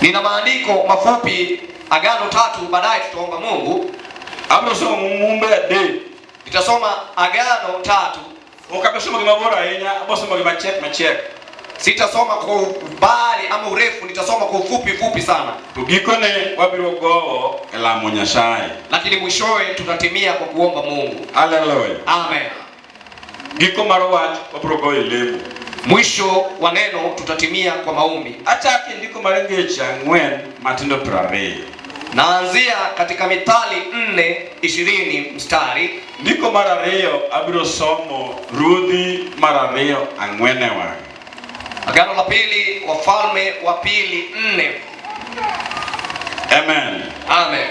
Nina maandiko mafupi Agano 3, baadaye tutaomba Mungu. Abroso mumbe de. Nitasoma Agano 3. Ukabisoma kimabora yenya, abosoma kimachek. Sitasoma kwa ubali ama urefu, nitasoma kwa ufupi sana. Tugikone wabiro go elamo Nyasaye. Lakini mwishowe tutatimia kwa kuomba Mungu. Hallelujah. Amen. Giko marowach wabiro go elemo. Mwisho wa neno tutatimia kwa maombi. Achaki ndiko marengecha ngwen matindo 20. Naanzia katika Mithali 4:20 mstari. Ndiko marareyo abiro somo Rudhi marareyo angwenewa. Agano la pili, Wafalme wa pili 4. Amen. Amen.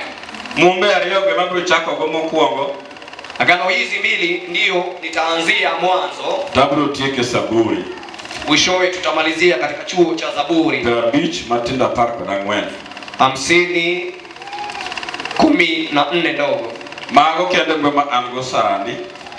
Mumbe ariyo gemabiro chako go mokuongo. Agano hizi mbili ndio nitaanzia mwanzo. Tabro tieke Saburi. Mwishowe tutamalizia katika chuo cha Zaburi. The beach matinda park na ngwen. 50 14 ndogo. Mago kende ngoma ango sani.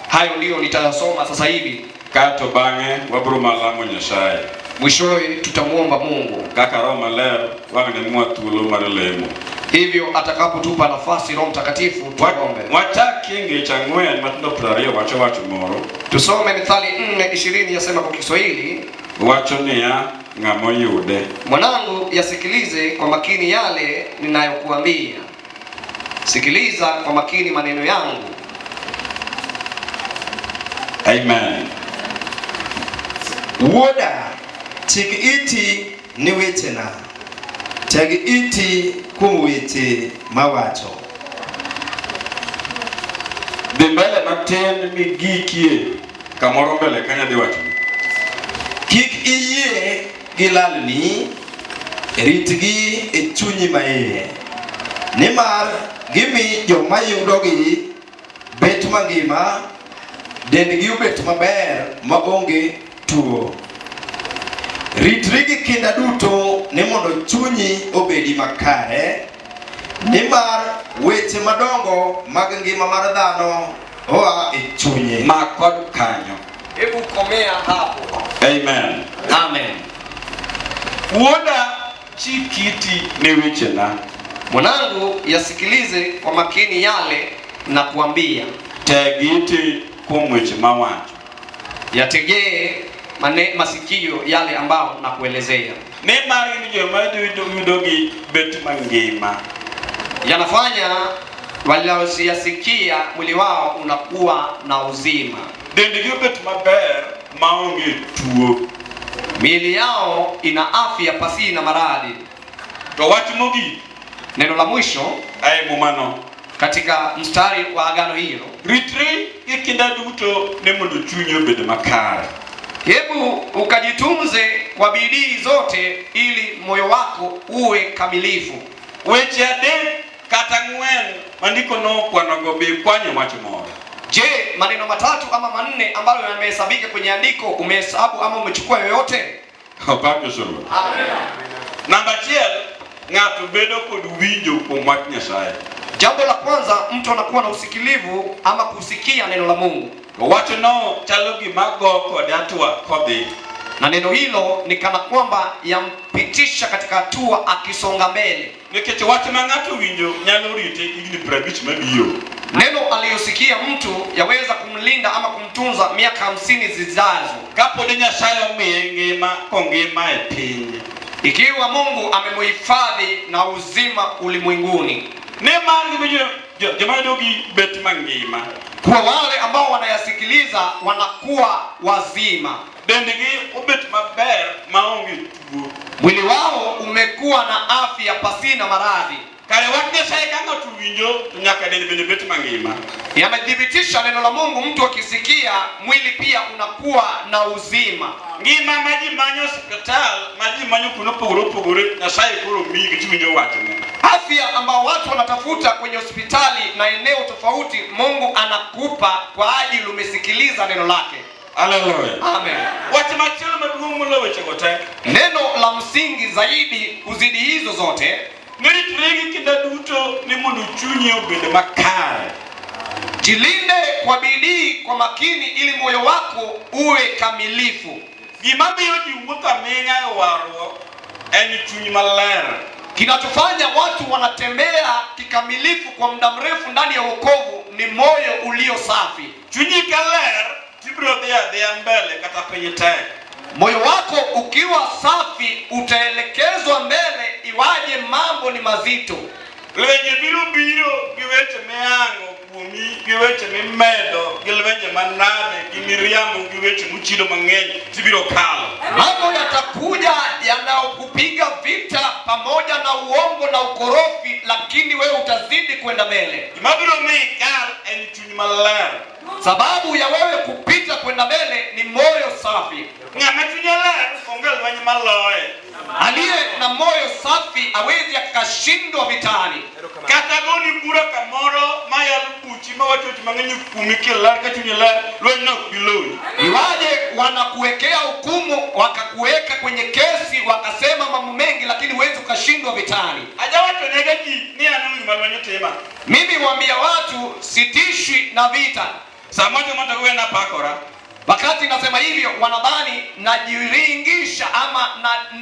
Hayo ndio nitasoma sasa hivi. Kato bange wabro malamo Nyasaye. Mwishowe tutamuomba Mungu. Kaka Roho Maler wangne mwatulo marelemo. Hivyo atakapotupa nafasi Roho Mtakatifu tuombe. Mwachaki ngecha ngwen matindo 20 wacho moro. Tusome Mithali 4:20 yasema kwa Kiswahili. Wacho niya ngamo yude. Mwanangu, yasikilize kwa makini yale ninayokuambia. Sikiliza kwa makini maneno yangu. Amen. Woda chik iti ni wechena. Teg iti kuom weche mawacho. Dhi mbele matin migikie kamoro mbele kanya dhi wacho. Kik iyie gilalni, ritgi e chunyi maiye. Nimar gimi joma yudogi bet mangima, dendgi obet maber maonge tuo. Ritri gi kinda duto ni mondo chunyi obedi makare, nimar weche madongo mag ngima mar dhano oa e chunye. Makod kanyo. Hebu komea hapo. Amen. Amen. Woda chikiti ni wechena. Mwanangu, yasikilize kwa makini yale na kuambia. Tegiti kuom weche mawacho. Yategee masikio yale ambao nakuelezea. Nimar ni joma yudogi bet mangima. Yanafanya waliosikia mwili wao unakuwa na uzima. Dendgi bet maber maonge tuo. Miili yao ina afya pasi na maradhi. To wach mogi. Neno la mwisho Ai mumano. katika mstari wa agano hilo. Ritri ikinda duto ni mondo chunyi obed makare. Hebu ukajitunze kwa bidii zote ili moyo wako uwe kamilifu. Weche adek kata ngwen mandiko no kwanogo be kwanyo wach moro. Je, maneno 3 ama 4 ambayo yamehesabika kwenye andiko umehesabu ama umechukua yoyote? Opako suru. Amen. Namba 1, ng'ato bedo kod winjo kuom wach Nyasaye. Jambo la kwanza, mtu anakuwa na usikilivu ama kusikia neno la Mungu. Wacho no chalo gima go kod atua kodhi. Na neno hilo ni kana kwamba yampitisha katika hatua akisonga mbele. Nikech wach ma ng'ato winjo nyalo rite higni 50 mabiro. Neno aliyosikia mtu yaweza kumlinda ama kumtunza miaka 50 zijazo. Kapod Nyasaye omiye ngima kongima e piny. Ikiwa Mungu amemuhifadhi na uzima ulimwenguni. Nimar gibinjo joma yudogi bet mangima. Kwa wale ambao wanayasikiliza wanakuwa wazima. Dendgi obet maber maonge tuo. Mwili wao umekuwa na afya pasina maradhi. Kare wach Nyasaye ka ng'ato winjo to nyaka dend bende bet mangima. Yamethibitisha neno la Mungu, mtu akisikia mwili pia unakuwa na uzima. Ngima ma ji manyo hospital, ma ji manyo kuno pogore Nyasaye koro miyi gi winjo wachne. Afya ambao watu wanatafuta kwenye hospitali na eneo tofauti, Mungu anakupa kwa ajili umesikiliza neno lake. Hallelujah. Amen. Wach machielo maduong' moloyo weche go te. Neno la msingi zaidi kuzidi hizo zote, Niritrigi kinda duto ni mondo chunyi obed makare. jilinde kwa bidii kwa makini ili moyo wako uwe kamilifu. Gima miyo ji wuotho aming'a e warruok en chuny maler Kinachofanya watu wanatembea kikamilifu kwa muda mrefu ndani ya wokovu ni moyo ulio safi. Chunyi kaler tibro dhia mbele kata penye tek. Moyo wako ukiwa safi utaelekezwa mbele iwaje mambo ni mazito. Lwenye biro giweche meango kuomi, giweche memedo, giweche manade, gimiriamu, giweche muchido mang'eny, tibiro kalo. Mambo yatakuja yanayokupiga vita pamoja na uongo na ukorofi, lakini wewe utazidi kwenda mbele. Mabiro kal en chuny maler. Sababu ya wewe kupita kwenda mbele ni moyo safi. Ng'ama chuny ler onge lweny maloye. Aliye na moyo safi hawezi akashindwa vitani. Kata goni bura kamoro mayalo buchi mawachochi mang'eny kumi kilar ka chuny ler lweny nok biloi. Iwaje wanakuwekea hukumu wakakuweka kwenye kesi wakasema mambo mengi, lakini huwezi ukashindwa vitani. Ajawacho negaji ni anu malwanyo tema. Mimi huambia watu sitishwi na vita. Samoja mtakuwa na pakora. Wakati nasema hivyo wanadhani najiringisha ama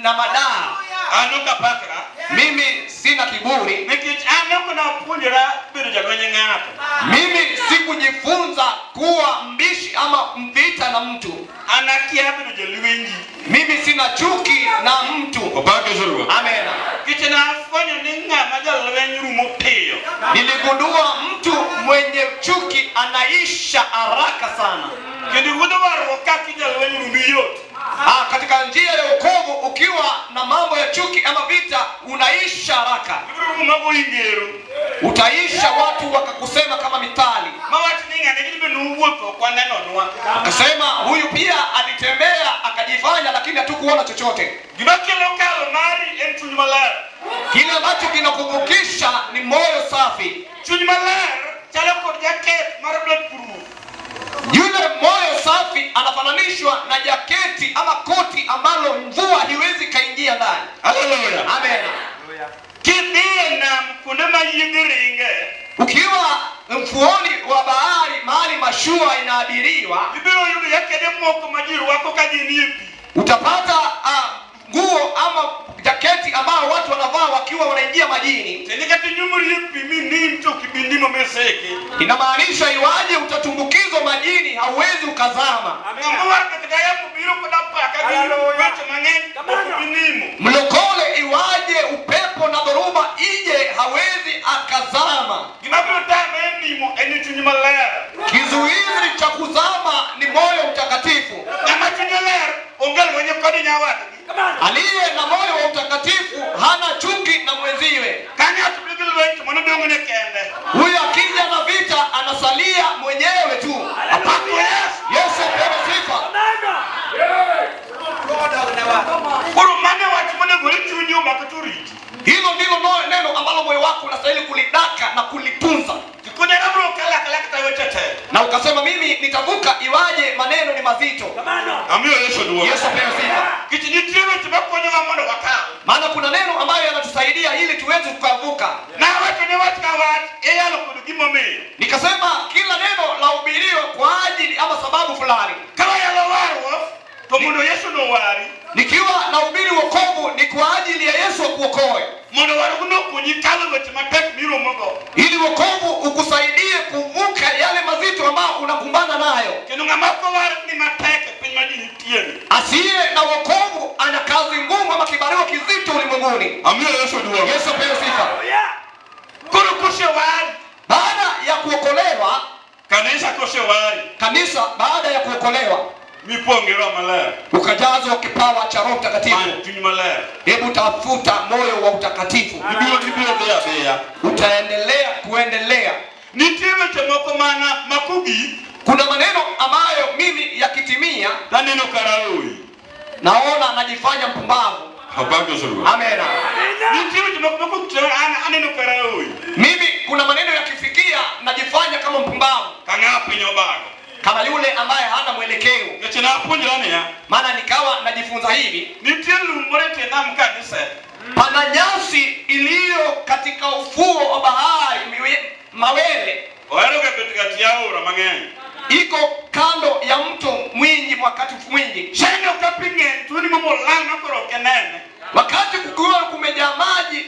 na madaa. Anuka pakora. Mimi sina kiburi. Nikich anuka na punjira biru jalwenye ng'ato. Mimi sikujifunza kuwa mbishi ama mvita na mtu. Anakia biru jalwenji. Mimi sina chuki na mtu. Obake zurwa. Amen. Kichena afonyo ninga majalwenyi rumo peyo. Niligundua mtu mwenye chuki anaisha haraka sana. Kendi wudawaro kakijalwenyi rumiyo. Katika njia ya wokovu ukiwa na mambo ya chuki ama vita unaisha haraka. Utaisha watu wakakusema kama mithali. Akasema huyu pia alitembea akajifanya lakini hatukuona chochote. Kile ambacho kinakumbukisha ni moyo safi. Yule moyo safi anafananishwa na jaketi ama koti ambalo mvua hiwezi kaingia ndani. Haleluya. Amen. Kidina kuna mayidiringe. Ukiwa mfuoni wa bahari mahali mashua inaabiriwa, Biblia yule yake demo kwa majiru wako kajini ipi. Utapata nguo ama jaketi ambao watu wanavaa wakiwa wanaingia majini. Tenikati nyumuri ipi mimi mtu kibindimo meseke. Inamaanisha iwaje utatumbukizwa majini hauwezi ukazama. Mlokole iwaje upepo na dhoruba ije hawezi akazama. Kizuizi cha kuzama ni moyo mtakatifu. Aliye na moyo wa utakatifu hana chuki na mwenziwe. Huyo akija na vita anasalia mwenyewe tu. Yesu apewe sifa. Hilo ndilo neno ambalo moyo wako unastahili kulidaka na kulitunza. Na ukasema mimi nitavuka iwaje maneno ni mazito. Yesu apewe sifa. Maana kuna neno ambayo yanatusaidia ili tuweze kukavuka. Nikasema kila neno la hubiriwa kwa ajili ama sababu fulani. Nikiwa na hubiri wokovu ni kwa ajili ya Yesu akuokoe. Ili wokovu ukusaidie kuvuka yale mazito ambayo unakumbana nayo. Asiye na wokovu ana kazi ngumu ama kibarua kizito ulimwenguni. Yesu apewe sifa. Baada ya kuokolewa, kanisa baada ya kuokolewa ukajazwa kipawa cha Roho Mtakatifu. Hebu tafuta moyo wa utakatifu. Utaendelea kuendelea. Kuna maneno ambayo mimi yakitimia naona najifanya mpumbavu. Amen. Mimi kuna maneno yakifikia najifanya kama mpumbavu. Kama yule ambaye hana mwelekeo. Maana nikawa najifunza hivi. Pana nyasi iliyo katika ufuo wa bahari mawele. Iko kando ya mto mwingi wakati mwingi. Wakati kukiwa kumejaa maji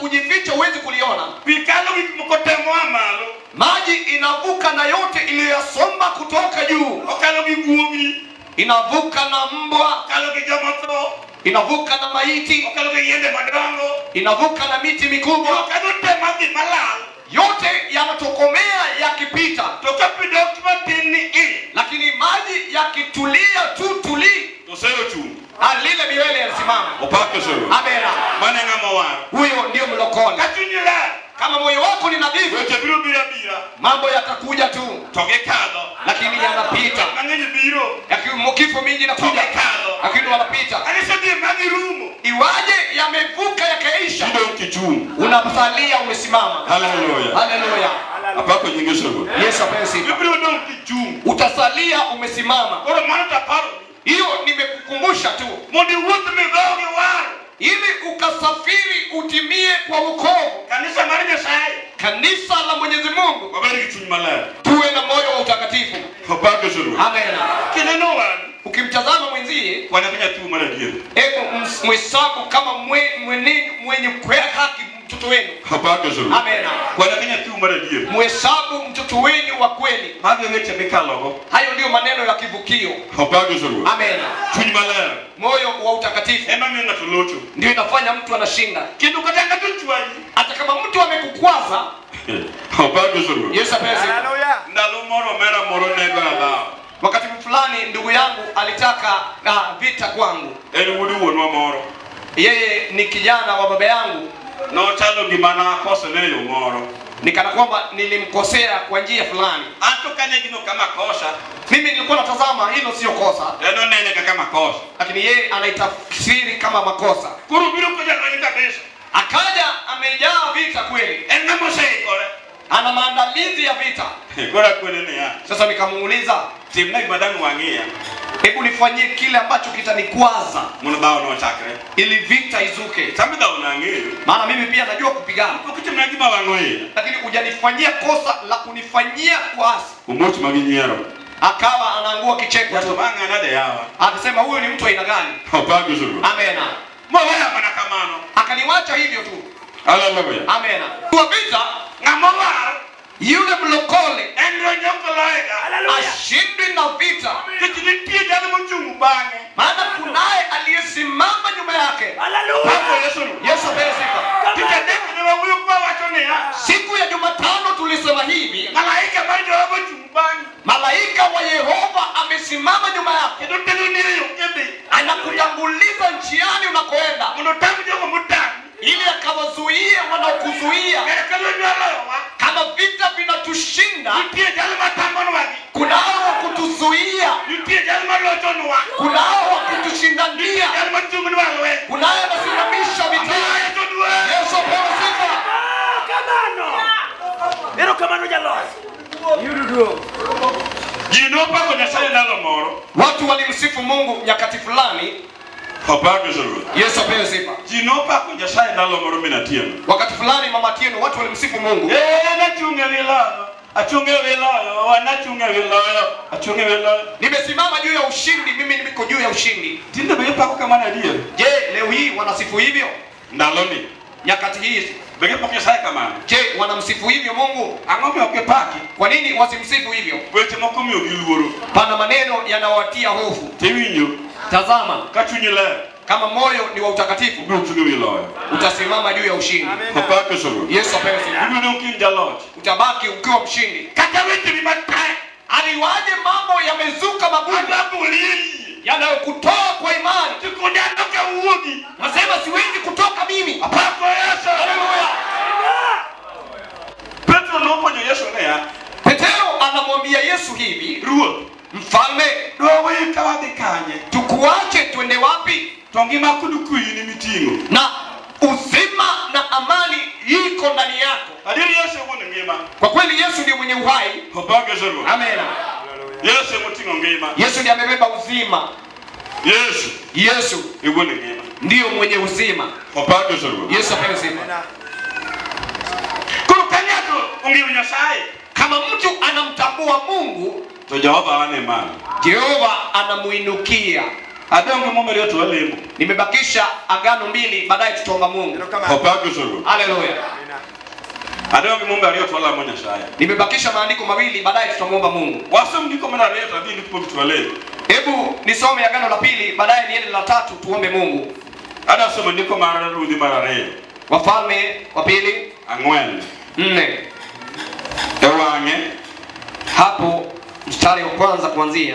kujificha huwezi kuliona. Pikalo gikmokotemo amalo. Maji inavuka na yote iliyosomba kutoka juu. Okalo giguogi. Inavuka na mbwa. Okalo gijomoto. Inavuka na maiti. Okalo giyende madongo. Inavuka na miti mikubwa. Okalo temagi malal. Yote yanatokomea yakipita. Lakini maji yakitulia tu tuli. Lile milele yanasimama. Amena. Huyo ndio mlokole. Kama moyo wako ni nadhifu, mambo yatakuja tu. Lakini yanapita. Kifo mingi inakuja. Lakini wanapita. Iwaje yamevuka yakaisha, unasalia umesimama. Haleluya. Yesu apewe. Utasalia umesimama. Hiyo nimekukumbusha tu. Ili ukasafiri utimie kwa wokovu. Kanisa la Mwenyezi Mungu. Tuwe na moyo wa utakatifu. Amen. Ukimtazama mwenzie, mhesabu kama mwenye haki mtoto wenu. Amen. Mhesabu mtoto wenu wa kweli. Hayo ndio maneno ya kivukio. Amen. Moyo wa utakatifu ndio inafanya mtu anashinda. Hata kama mtu amekukwaza. Yesu apewe. Wakati fulani ndugu yangu alitaka vita kwangu. Yeye ni kijana wa baba yangu. Nikana kwamba nilimkosea kwa njia fulani. Mimi nilikuwa natazama hilo sio kosa. Lakini yeye anaitafsiri kama makosa. Akaja amejaa vita kweli. Ana maandalizi ya vita. Sasa nikamuuliza, hebu nifanyie kile ambacho kitanikwaza ili vita izuke. Maana mimi pia najua kupigana. Lakini hujanifanyia kosa la kunifanyia kuasi. Akawa anaangua kicheko tu. Akasema huyu ni mtu aina gani? Amen. Akaniwacha hivyo tu. Haleluya. Amen. Kwa vita yule mlokole ashindwe na vita. Maana kunaye aliyesimama nyuma yake. Yesu apewe sifa. Siku ya Jumatano tulisema hivi, malaika wa Yehova amesimama nyuma yake. Anakutanguliza njiani unakoenda, ili akawazuie wanaokuzuia. Kama vita vinatushinda, kunao wa kutuzuia, kunao wa kutushindandia, kunaye anasimamisha vita. Yesu apewe sifa. Watu walimsifu Mungu nyakati fulani. Yesu apewe sifa. Wakati fulani Mama Tieno watu walimsifu Mungu. Nimesimama juu ya ushindi, mimi niko juu ya ushindi. Je, leo hii wanasifu hivyo? Nyakati hizi je, wanamsifu hivyo Mungu? Kwa nini wasimsifu hivyo? Pana maneno yanawatia hofu. Tazama, kama moyo ni wa utakatifu, utasimama juu ya ushindi. Yesu apewe sifa. Utabaki ukiwa mshindi. Aliwaje mambo yamezuka magumu yanayokutoa kwa imani. Nasema siwezi kutoka mimi. Haleluya. Petero anamwambia Yesu hivi, Mfalme, tukuache twende wapi? Na uzima na amani iko ndani yako. Kwa kweli Yesu ndiye mwenye uhai. Amen. Yesu ndiye amebeba uzima. Yesu ndiyo mwenye uzima. Yesu apewe sifa. Kama mtu anamtambua Mungu, Jehova anamuinukia. Adongo mume leo tuwalemo. Nimebakisha agano 2 baadaye tutaomba Mungu. Hopago solo. Haleluya. Adongo mume leo tuwala mmoja shaya. Nimebakisha maandiko 2 baadaye tutamuomba Mungu. Wasomo ndiko mara leo tadini ndipo tuwalemo. Hebu nisome agano la 2 baadaye niende la 3 tuombe Mungu. Ada somo ndiko mara rudi mara leo. Wafalme wa 2 Angwen. 4. Ewange. Hapo mstari wa kwanza kuanzia.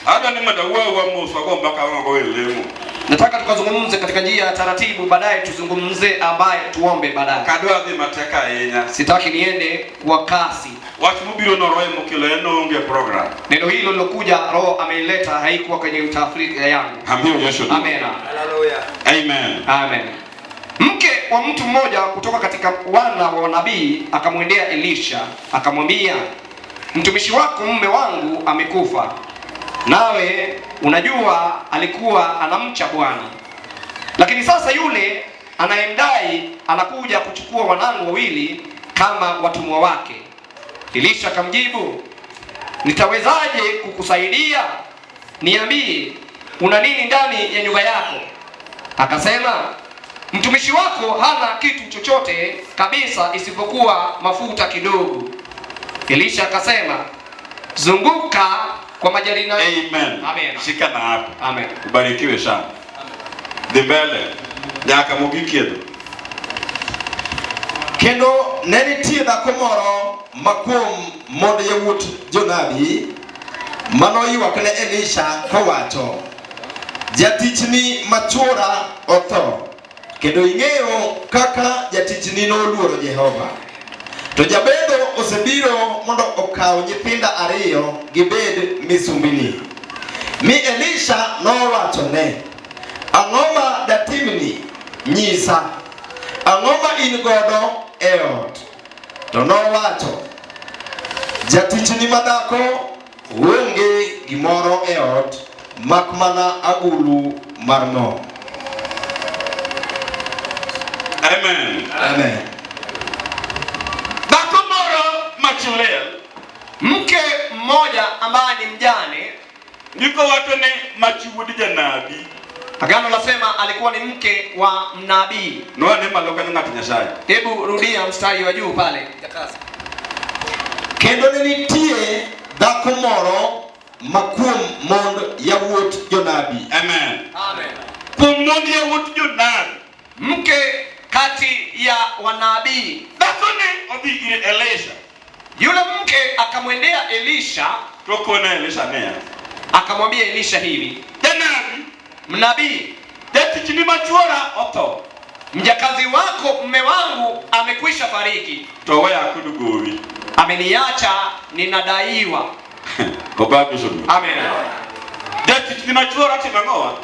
Ada ni mada wa Musa kwa mpaka wango elemo. Nataka tukazungumze katika njia ya taratibu, baadaye tuzungumze ambaye tuombe baadaye. Kadwa dhi mateka yenya. Sitaki niende kwa kasi. Watu mubiro no roe mukilo eno unge program. Neno hilo lilokuja Roho ameleta haikuwa kwenye utafsiri yangu. Ambio Yesu. Amen. Haleluya. Amen. Amen. Mke wa mtu mmoja kutoka katika wana wa nabii akamwendea Elisha akamwambia, mtumishi wako mume wangu amekufa. Nawe unajua alikuwa anamcha Bwana. Lakini sasa yule anayemdai anakuja kuchukua wanangu wawili kama watumwa wake. Elisha akamjibu, nitawezaje kukusaidia? Niambie, una nini ndani ya nyumba yako? Akasema, mtumishi wako hana kitu chochote kabisa isipokuwa mafuta kidogo. Elisha akasema, zunguka kwa majarina. Amen. Amen. Shika na hapo. Amen. Ubarikiwe sana. Dembele. Nyaka mugikiedo. Kendo nenitie dhako moro makuom mondo yawuot jonabi manoywak ne Elisha kawacho, jatichni machuora otho, kendo ing'eyo kaka jatichni noluoro Jehova. To jabedo osebiro mondo okaw nyithinda 2 gibed misumbini. Mi Elisha nowachone, ang'o ma datimni? Nyisa, ang'o ma in godo e ot? To nowacho, jatichni madhako onge gimoro e ot mak mana agulu mar mo. Amen. Amen. Machulel. Mke mmoja ambaye ni mjane, Niko watu ne machiwudi janabi. agano lasema alikuwa ni mke wa mnabii. No ne maloka ngati Nyasaye. Hebu rudia mstari wa juu pale. Kendo nenitie dhako moro makuom mond yawuot jonabi. Amen. Amen. Kumondi ya wutu jonabi. Mke kati ya wanabii. Dhako ne obi ire Elisha. Yule mke akamwendea Elisha, Toko na Elisha nea. akamwambia Elisha hivi, Janabi. mnabii, Jatichni machuora otho. mjakazi wako mume wangu amekwisha fariki. To waya kudu gowi. Ameniacha ninadaiwa. Kobabu sulu. Amen. Jatichni machuora timangoa.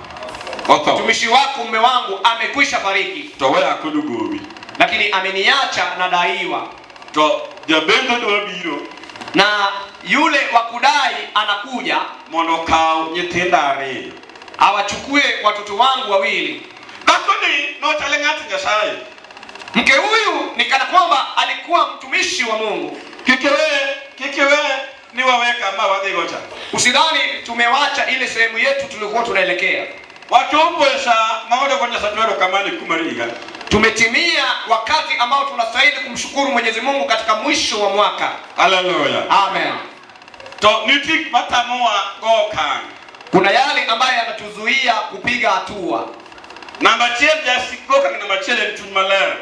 Otho. Mtumishi wako mume wangu amekwisha fariki, To waya kudu gowi. lakini ameniacha nadaiwa. To jabendo do biro. Na yule wa kudai anakuja Mono kaw nyithinda 2. awachukue watoto wangu wawili. Dhako ni no chale ngati Nyasaye. Mke huyu ni kana kwamba alikuwa mtumishi wa Mungu. Kikiwe ni waweka ma wadhi gocha. Usidhani tumewacha ile sehemu yetu tulikuwa tunaelekea. Watu mbwesha maodo kwa Nyasaye kamani kumariga. Tumetimia wakati ambao tunastahili kumshukuru Mwenyezi Mungu katika mwisho wa mwaka. Haleluya. Amen. To nitik matamua go kan. Kuna yale ambayo yanatuzuia kupiga hatua. Namba 1 ya sikoka na namba 1 mtu malere.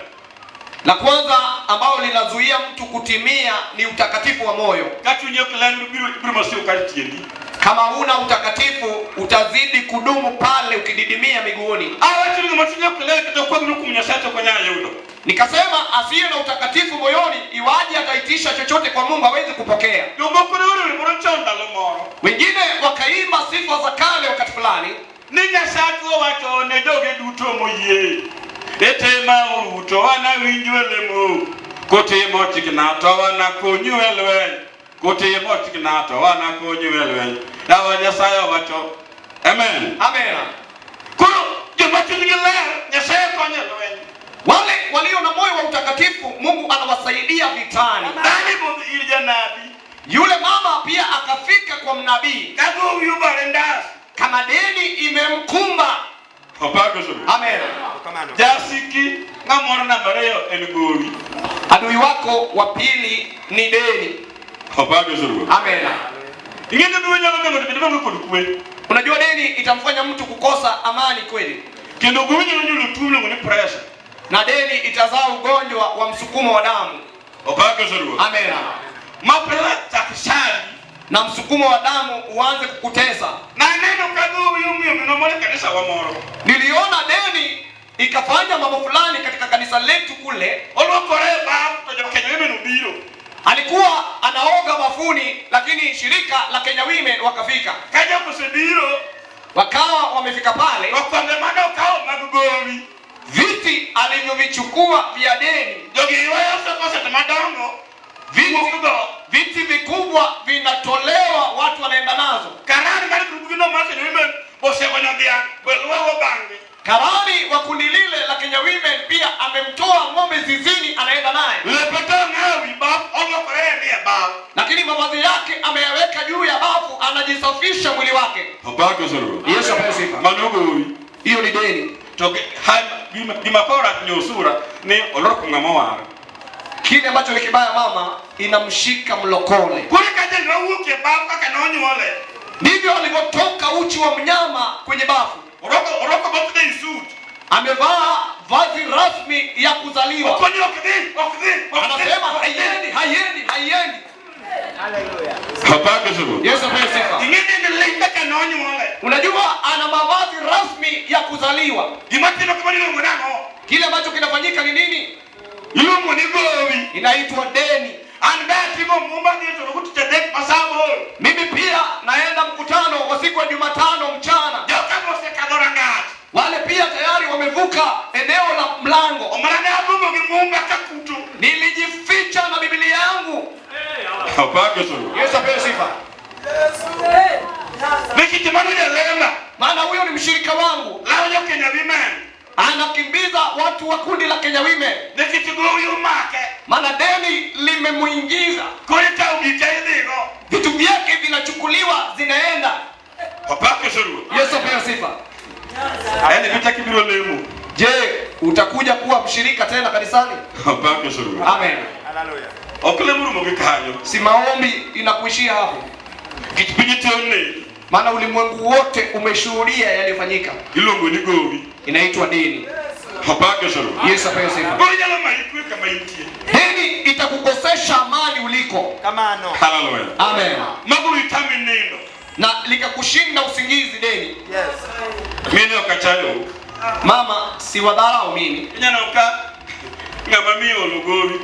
La kwanza ambao linazuia mtu kutimia ni utakatifu wa moyo. Katu nyoklanu biru masio kalitieni. Kama huna utakatifu utazidi kudumu pale ukididimia miguuni. Watu ni matunya kulele kitakuwa mnuku mnyasato kwa nyaya yudo. Nikasema asiye na utakatifu moyoni iwaje ataitisha chochote kwa Mungu hawezi kupokea. Yomokuru ni mronchonda lomoro. Wengine wakaimba sifa za kale wakati fulani. Ni Nyasaye wacho ne doge duto moye. Etema uruto wana winjwele mo. Kote mochik na to wana konyuelwe. Kote mochik na to wana konyuelwe. Dawa Nyasaye wacho. Amen. Amen. Kuro jomatunile Nyasaye konyelwe. Wale walio na moyo wa utakatifu Mungu anawasaidia vitani. Nani bo ilija nabi. Yule mama pia akafika kwa mnabii. Kago yubarendas. kama deni imemkumba. Opako suru. Amen. Jasiki ngamoro na mareo engowi. Adui wako wa pili ni deni. Opako suru. Amen. Ingine dunya ngombe ndivyo ngokudukwe. Unajua deni itamfanya mtu kukosa amani kweli. Kendo gunya nyulu tumlo ngone pressure. Na deni itazaa ugonjwa wa msukumo wa damu. Opako suru. Amen. Mapela takishari na msukumo wa damu uanze kukutesa. Na neno kaduu yumu mnomole kanisa wa moro. Niliona deni ikafanya mambo fulani katika kanisa letu kule. Olokoreba tojo Kenya Women ubiro. Alikuwa anaoga bafuni lakini shirika la Kenya Women wakafika. Kaja kusibiro wakawa wamefika pale. Wakwandemana ukao magugovi. Viti alivyovichukua vya deni. Jogi iwayo sasa tamadongo. Viti vikubwa vinatolewa, watu wanaenda nazo. Karani kali kurugino masa Women bose wanyagia welwa bangi. Karani wa kundi lile la Kenya Women pia amemtoa ng'ombe zizini anaenda naye. Lepeta ngawi baf ongo korea ni baf. Lakini mavazi yake ameyaweka juu ya bafu, anajisafisha mwili wake. Opako suru. Yesu apewe sifa. Manugo hiyo ni deni. Toke hai bimapora nyosura ni oloko ngamawara. Kile ambacho ni kibaya mama inamshika mlokole. Kule kaje ngauke bafu kanonyo wale. Ndivyo alivyotoka uchi wa mnyama kwenye bafu. Oroko birthday suit. Amevaa vazi rasmi ya kuzaliwa. Okonyo okdhi. Anasema haiendi. Hallelujah. Hapana suru. Yesu apewe sifa. Ingine ni linda kanonyo wale. Unajua ana mavazi rasmi ya kuzaliwa. Imatino kama nilo mwanango. Kile ambacho kinafanyika ni nini? Ilo monigowi. Inaitwa deni. Andatimo mumba ni turukuti dek masabo. Mimi pia naenda mkutano wa siku ya Jumatano mchana. Joka mose kadorangat. Wale pia tayari wamevuka eneo la mlango. Omarane abumo ngimumba kakutu. Nilijificha na Biblia yangu. Hapana suru. Yesu apewe sifa. Nikitimano ya lema. Maana huyo ni mshirika wangu. Lao ya Kenya Women. Anakimbiza watu wa kundi la Kenya Women. Nikitigo huyu make. Maana deni limemuingiza. Kulita ugitaidigo. Vitu vyake vinachukuliwa zinaenda. Hapana suru. Yesu apewe sifa. Yaani vita kibiro lemu. Je, utakuja kuwa mshirika tena kanisani? Hapana suru. Amen. Haleluya. Okule muru mugikanyo. Si maombi inakuishia hapo. Kitipijitone. Maana ulimwengu wote umeshuhudia yaliyofanyika. Ilongo ni govi. Inaitwa deni. Hapana suru. Yesu apewe sifa. Ngoja la maikwe kama itie. Deni itakukosesha amani uliko. Kama no. Haleluya. Amen. Maguru itami neno. Na likakushinda usingizi deni. Yes. Mimi okachayo. Mama, si wadharau mimi. Nyana uka ngamami ologovi.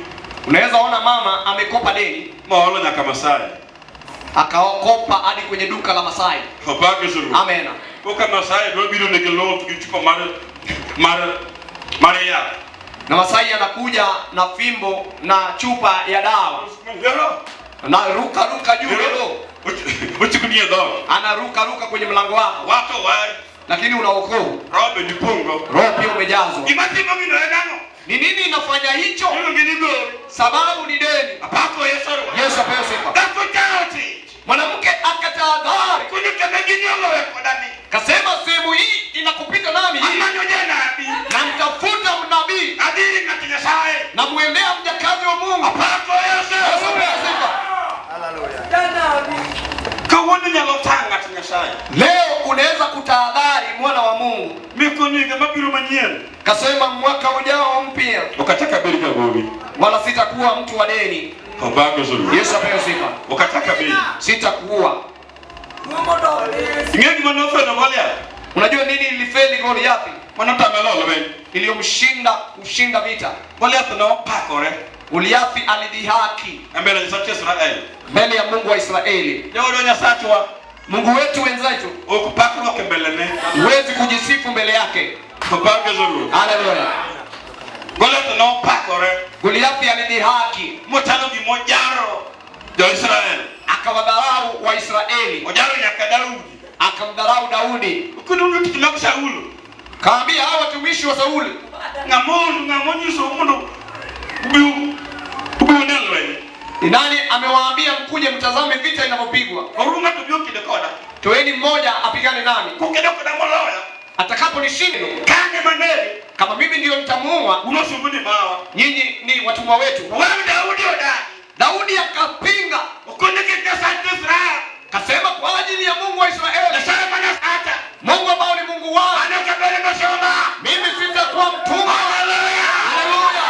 Unaweza ona mama amekopa deni. Maolo nyaka Masai. Akaokopa hadi kwenye duka la Masai. Hapana suru. Amen. Uka Masai do biro negelo tukichupa mare ya. Na Masai anakuja na fimbo na chupa ya dawa. Na ruka juu leo. Uchikunia dawa. Anaruka kwenye mlango wako. Watu wai. Lakini unaokoa. Robe dipungo. Roho pia umejazwa. Imatimo mino enano. Ni nini inafanya hicho? Hilo nginigo. Sababu ni deni. Apako Yesu. Yesu apewe sifa. Dakotauti. Mwanamke akatahadhari. Kunika meginyo wewe kodani. Kasema sehemu hii inakupita nami hii. Amanyo jana abi. Na mtafuta mnabii. Adili ngatinyasai. Na muendea mjakazi wa Mungu. Apako Yesu. Yesu apewe sifa. Hallelujah. Kawoni nyalotanga tinyasai. Leo unaweza kutahadhari mwana wa Mungu. Mikoniga mabiro manyien. Kasema mwaka ujao mpya. Ukataka berika govi. Wala sitakuwa mtu wa deni. Hapana suru. Yesu apewe sifa. Ukataka bei. Sitakuwa. Ngeki manofa na wale. Unajua nini ilifeli Goliathi? Manota melolo ben. Iliyomshinda kushinda vita. Goliath no pakore. Goliathi alidhihaki Mbele za Israeli. mbele ya Mungu wa Israeli. Ndio nyasatwa. Mungu wetu wenzetu, Ukupakwa kembelene. huwezi kujisifu mbele yake. Kupaka zuru. Haleluya. Goliath no pakore. Goliathi alidhihaki, Motalo bi mojaro. Jo Israeli. akawadharau wa Israeli, Mojaro nyaka Daudi. akamdharau Daudi. Ukunu kitunako Saulu. Kaambia hao watumishi wa Sauli, Ngamonyi so mundo. Ubu nelwe. ni nani amewaambia mkuje mtazame vita inavyopigwa. Orunga tubyoki dekoda. Toeni mmoja apigane nami. Kukedokoda moloya. Atakaponishinda Kane maneri. kama mimi ndio nitamuua, Unosubuni mawa. nyinyi ni watumwa wetu. Wewe Daudi oda. Daudi akapinga. Ukoneke kasante Israeli. Kasema kwa ajili ya Mungu wa Israeli. Nasema mana hata. Mungu ambao ni Mungu wao. Anakabele mashoma. Mimi sitakuwa mtumwa. Haleluya. Haleluya.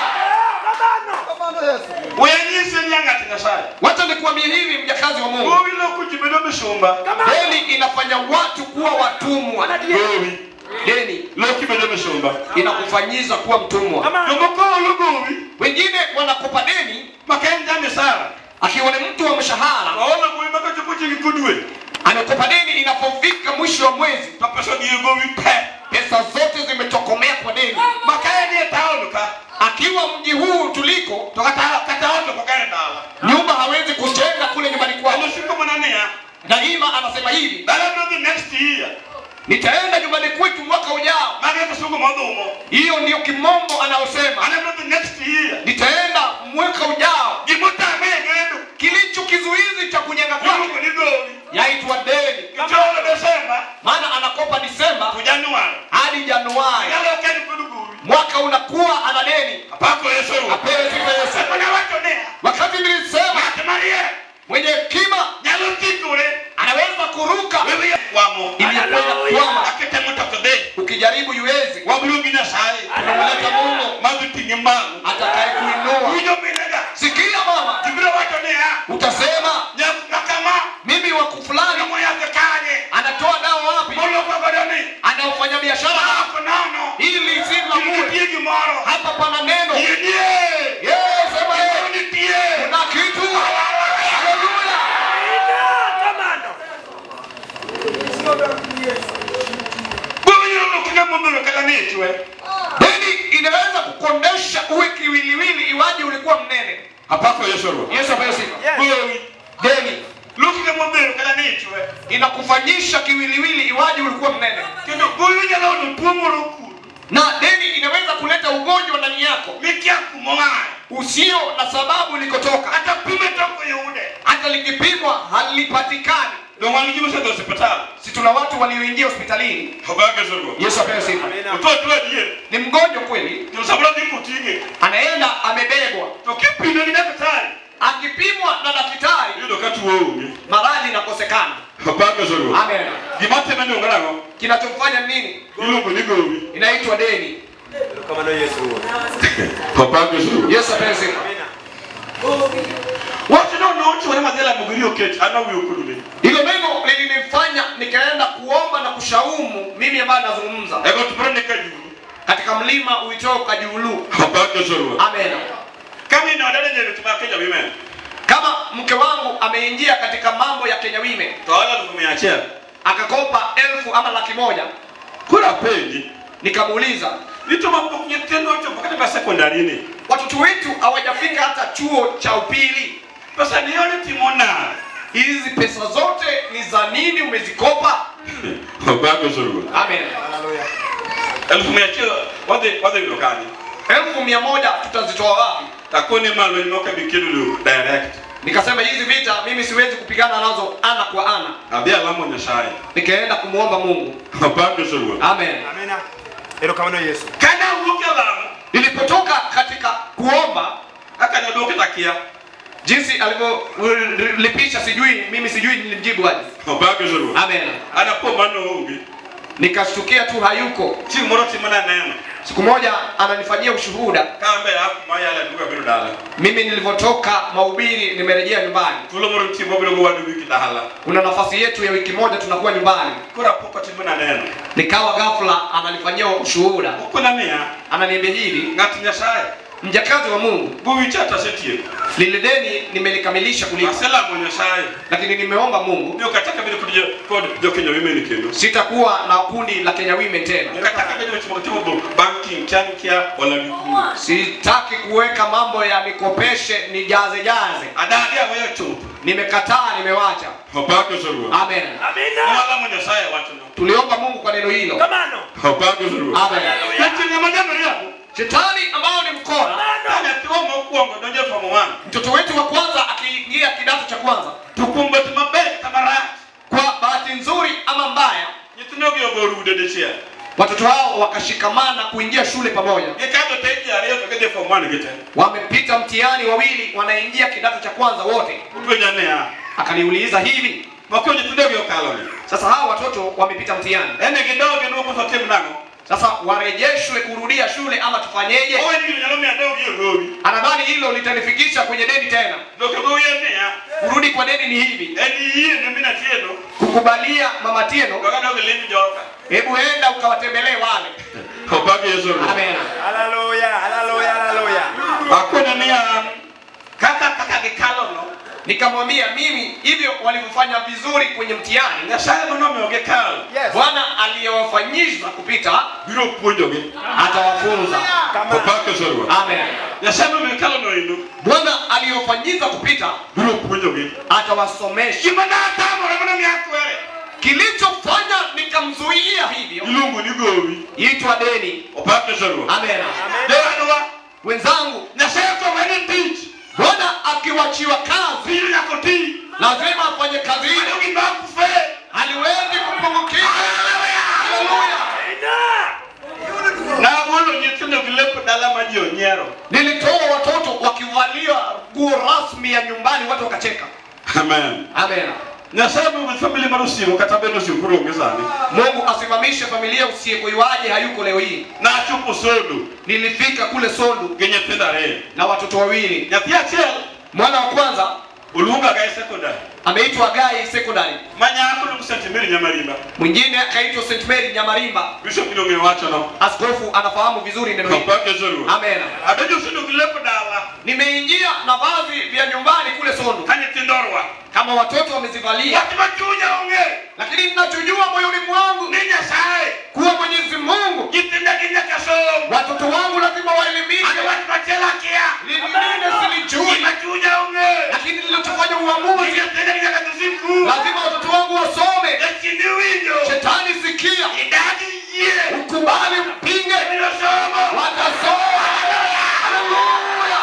Wenyise nyanga tinasai. Wacha nikwambie hivi mjakazi wa Mungu. Wewe ile kujibedo mshomba. Deni inafanya watu kuwa watumwa. Wewe. Deni Leo kibedo mshomba. inakufanyiza kuwa mtumwa. Yomoko ulugowi. Wengine wanakopa deni Makenja misara. akiwa ni mtu wa mshahara. Waona kuimaka chupuchi kikudwe. Anakopa deni inapofika mwisho wa mwezi. Tapasho gigowi pe. Pesa zote zimetokomea kwa deni. Makaya taonuka. Akiwa mji huu tuliko, Kataoto kwa gari dala. nyumba hawezi kujenga kule nyumbani kwao. Anashika manania. Daima anasema hivi, Bala the next year. nitaenda nyumbani kwetu mwaka ujao. Maga kusugu madhumo. Hiyo ndio kimombo anaosema. Another the next year. Nitaenda mwaka ujao. Jimuta megedo. Kilicho kizuizi cha kujenga kwake Mungu ni gowi. yaitwa deni. Kicholo Desemba. Maana anakopa Disemba Tu Januari. hadi Januari. Yalo kani kudugowi. Mwaka unakuwa ana deni. Apako Yesu. Apewe sifa Yesu. Kuna watu nea. Wakati nilisema Mata Maria. mwenye hekima Nyalo tikure. anaweza kuruka Wewe wamo. iliyokwenda kwama. Akete mutokode. Ukijaribu yuwezi, Wabulugi na sai. tunamleta Mungu Mazutingi mangu. atakaye kuinua. Ujo minada. Sikia mama, Tibira watu nea. utasema Nakama. mimi wa fulani Kamo yake kanye. anatoa dawa wapi? Molo kwa godoni. Anaofanya biashara Ako nono. ili si la bure. Kipigi moro. Hapa pana neno. Yeye. Yes, sema yeye. Unitie. Kuna kitu. Haleluya. Buyo mukina mundu kala nichwe. Deni inaweza kukondesha uwe kiwiliwili iwaje ulikuwa mnene. Hapako Yesu. Yesu apewe sifa. Buyo. Deni Lukina mundu kala nichwe. inakufanyisha kiwiliwili iwaje ulikuwa mnene. Kendo buyo nyala unupumuruku. Na deni inaweza kuleta ugonjwa ndani yako Mikia kumonga. usio na sababu likotoka. Hata pime toko yude. Hata likipimwa halipatikani. Ndio walijibu sasa hospitali. Si tuna watu walioingia hospitalini. Habaka Yesu. Yesu apewe sifa. Mtoto ndiye. Ni mgonjwa kweli. Ndio sababu ndikutinge. Anaenda amebebwa. Tukipinda ni daktari. Akipimwa na daktari Ndio kati wewe. maradhi inakosekana. Habaka Yesu. Amen. Gimate mendo ngalago. Kinachomfanya nini? Ilo kuligowi. Inaitwa deni. Kama na Yesu. Habaka Yesu. Yesu apewe sifa. Watu ndio wanaocho wana madhela mugulio keti. Ana huyo kudume. Hilo neno lilinifanya nikaenda kuomba na kushaumu mimi ambaye nazungumza. Ego tupende kajuru. Katika mlima uitao Kajulu. Habaka Yesu. Amen. Kama ina wadada nyewe tumakenya women. Kama mke wangu ameingia katika mambo ya Kenya Women, Tawala tukumeachia. akakopa 1000 ama 100,000, Kula pendi. nikamuuliza, Nito mambo kunyetendo hicho mpaka kwa sekondari ni. watoto wetu hawajafika hata chuo cha upili. Pesa ni yale timona. Hizi pesa zote ni za nini umezikopa? Habaka Yesu. Amen. Haleluya. Elfu meachia wade lokani. 100,000 tutazitoa wapi? Takoni malo ni moka bikidu direct. Nikasema hizi vita mimi siwezi kupigana nazo ana kwa ana. Abia lamo nyashai. Nikaenda kumuomba Mungu. Habaka Yesu. Amen. Amina. Ero kama na Yesu. Kana uke lamo. Nilipotoka katika kuomba, Aka nyodoke takia. jinsi alivyolipisha sijui, mimi sijui nilimjibu aje. Habaka Yesu. Amen. Ana po mano ungi. Nikashtukia tu hayuko. Ti moro timana neno. Siku moja ananifanyia ushuhuda. Kambe hapo maya ala duka biru dala. Mimi nilivyotoka mahubiri nimerejea nyumbani. Tulo moro ti mobile go wadu wiki dahala. Kuna nafasi yetu ya wiki moja tunakuwa nyumbani. Kura poko timana neno. Nikawa ghafla ananifanyia ushuhuda. Kuna nia. Ananiambia hivi, Ngati nyashai. mjakazi wa Mungu, Buwi chata setie. lile deni nimelikamilisha kulipa, Asela mo nyashai. lakini nimeomba Mungu Ndio kataka bile kudio kod jo Kenya women kendo. sitakuwa na kundi la Kenya Women tena. Kataka bile chimo banking chankia wala mikuu. Sitaki kuweka mambo ya nikopeshe nijaze jaze. Adadia wewe tu. Nimekataa, nimewacha. Habaka Yesu. Amen. Wala mo nyashai watu no. Tuliomba Mungu kwa neno hilo. Habaka Yesu. Amen. Kati nyama jambo yako. Shetani ambao ni mkora, Ana tuomba kuongo donje kwa mwana. mtoto wetu wa kwanza aliingia kidato cha kwanza. Tukumbat mabek tabarat. Kwa bahati nzuri ama mbaya, Nyitinogi ogorude dechia. watoto hao wakashikamana kuingia shule pamoja. Gikato teji ariyo tokede form 1 gite. Wamepita mtihani wawili, wanaingia kidato cha kwanza wote. Ubenya ne ya. Akaniuliza hivi, Makyo nyitinogi okaloni. sasa hao watoto wamepita mtihani. Ene kidogo nuko sotem nango. Sasa warejeshwe kurudia shule ama tufanyeje? Owe ni nyalomi adogi ogobi. Anadhani hilo litanifikisha kwenye deni tena. Dokego yene ya. Kurudi kwa deni ni hivi. Eni yeye nemina tieno. Kukubalia mama Tieno, Gagano gelimi joka. hebu enda ukawatembelee wale. Hopage Yesu. Amen. Hallelujah, hallelujah, hallelujah. Akona nia kaka gikalo no. Nikamwambia mimi hivyo walivyofanya vizuri kwenye mtihani, Nyasaye bono meogekalo. Yes. Bwana aliyewafanyisha kupita Biro puonjogi. atawafunza. Hopage Yesu. Amen. Nyasaye meogekalo no ino. Bwana aliyofanyika kupita Biro puonjogi. atawasomesha. Kimana tamo remona miakwere. Kilichofanya nikamzuia hivyo Ilungu ni gobi. itwa deni. Hopage Yesu. Amen. Dewanwa. Wenzangu, Nyasaye ko wani teach. Bwana akiwachiwa kazi Biro yakoti. lazima afanye kazi ile. Adogi bakufe. Haliwezi kupungukiwa. Haleluya. Na bolo nyitino gilepo dala maji onyero. Nilitoa watoto wakivalia nguo rasmi ya nyumbani, watu wakacheka. Amen. Amen. Nyasaye mu family marusibo katabeno sikuru ngezani. Mungu asimamishe familia usiyekuiwaje hayuko leo hii. Na chupu sodo. Nilifika kule Sondu Genye tendare. na watoto wawili. Nyathia chel. Mwana wa kwanza Ulunga gai secondary. ameitwa Gai Secondary, Manyako lu St. Nyamarimba. mwingine akaitwa St. Mary Nyamarimba. Bishop Ilonge wacho no. Askofu anafahamu vizuri neno hili. Kapake zuru. Amen. Abejo sinu gilepo dala. Nimeingia na vazi vya nyumbani kule Sondu Kanye tindorwa. kama watoto wamezivalia, Watu machunya onge. lakini ninachojua moyoni mwangu Ni Nyasaye. kuwa Mwenyezi Mungu, Jitinda kinya kasom. watoto wangu lazima waelimike. Ane watu machela kia. Lingine silijui, Machunya onge. lakini nilichofanya uamuzi, Jitinda kinya katusiku. lazima watoto wangu wasome. Echini winyo. Shetani sikia, Idadi ye. ukubali mpinge, Bilo somo. watasoma. Haleluya.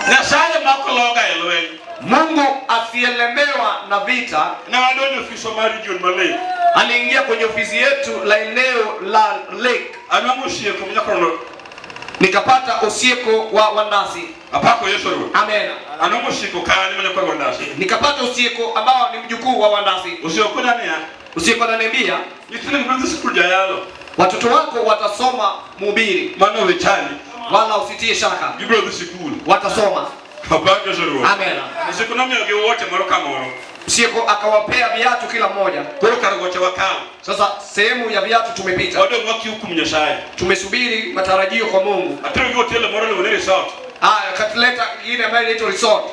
Nyasaye makologa elwen. Mungu asielemewa na vita. Na wadoni ofiso mari John Malay. Aliingia kwenye ofisi yetu la eneo la Lake, Anamushie kumnya kono. nikapata Osieko wa Wandasi. Apako Yesu ro. Amen. Anamushiko kani manya kwa ndasi. Nikapata Osieko ambao ni mjukuu wa Wandasi. Usiokuna nia. Osieko ananiambia Yitini mbrother school jayalo. watoto wako watasoma mhubiri, Mano wechani. wala usitie shaka, Brother school. watasoma. Apako Yesu ro. Amen. Usikuna mioge wote maro kamoro. Osieko akawapea viatu kila mmoja. Kwa karagoche wakao. Sasa sehemu ya viatu tumepita, Wado mwaki hukum Nyasaye. tumesubiri matarajio kwa Mungu. Atero hotel moro le resort. Katuleta ingine ambayo inaitwa resort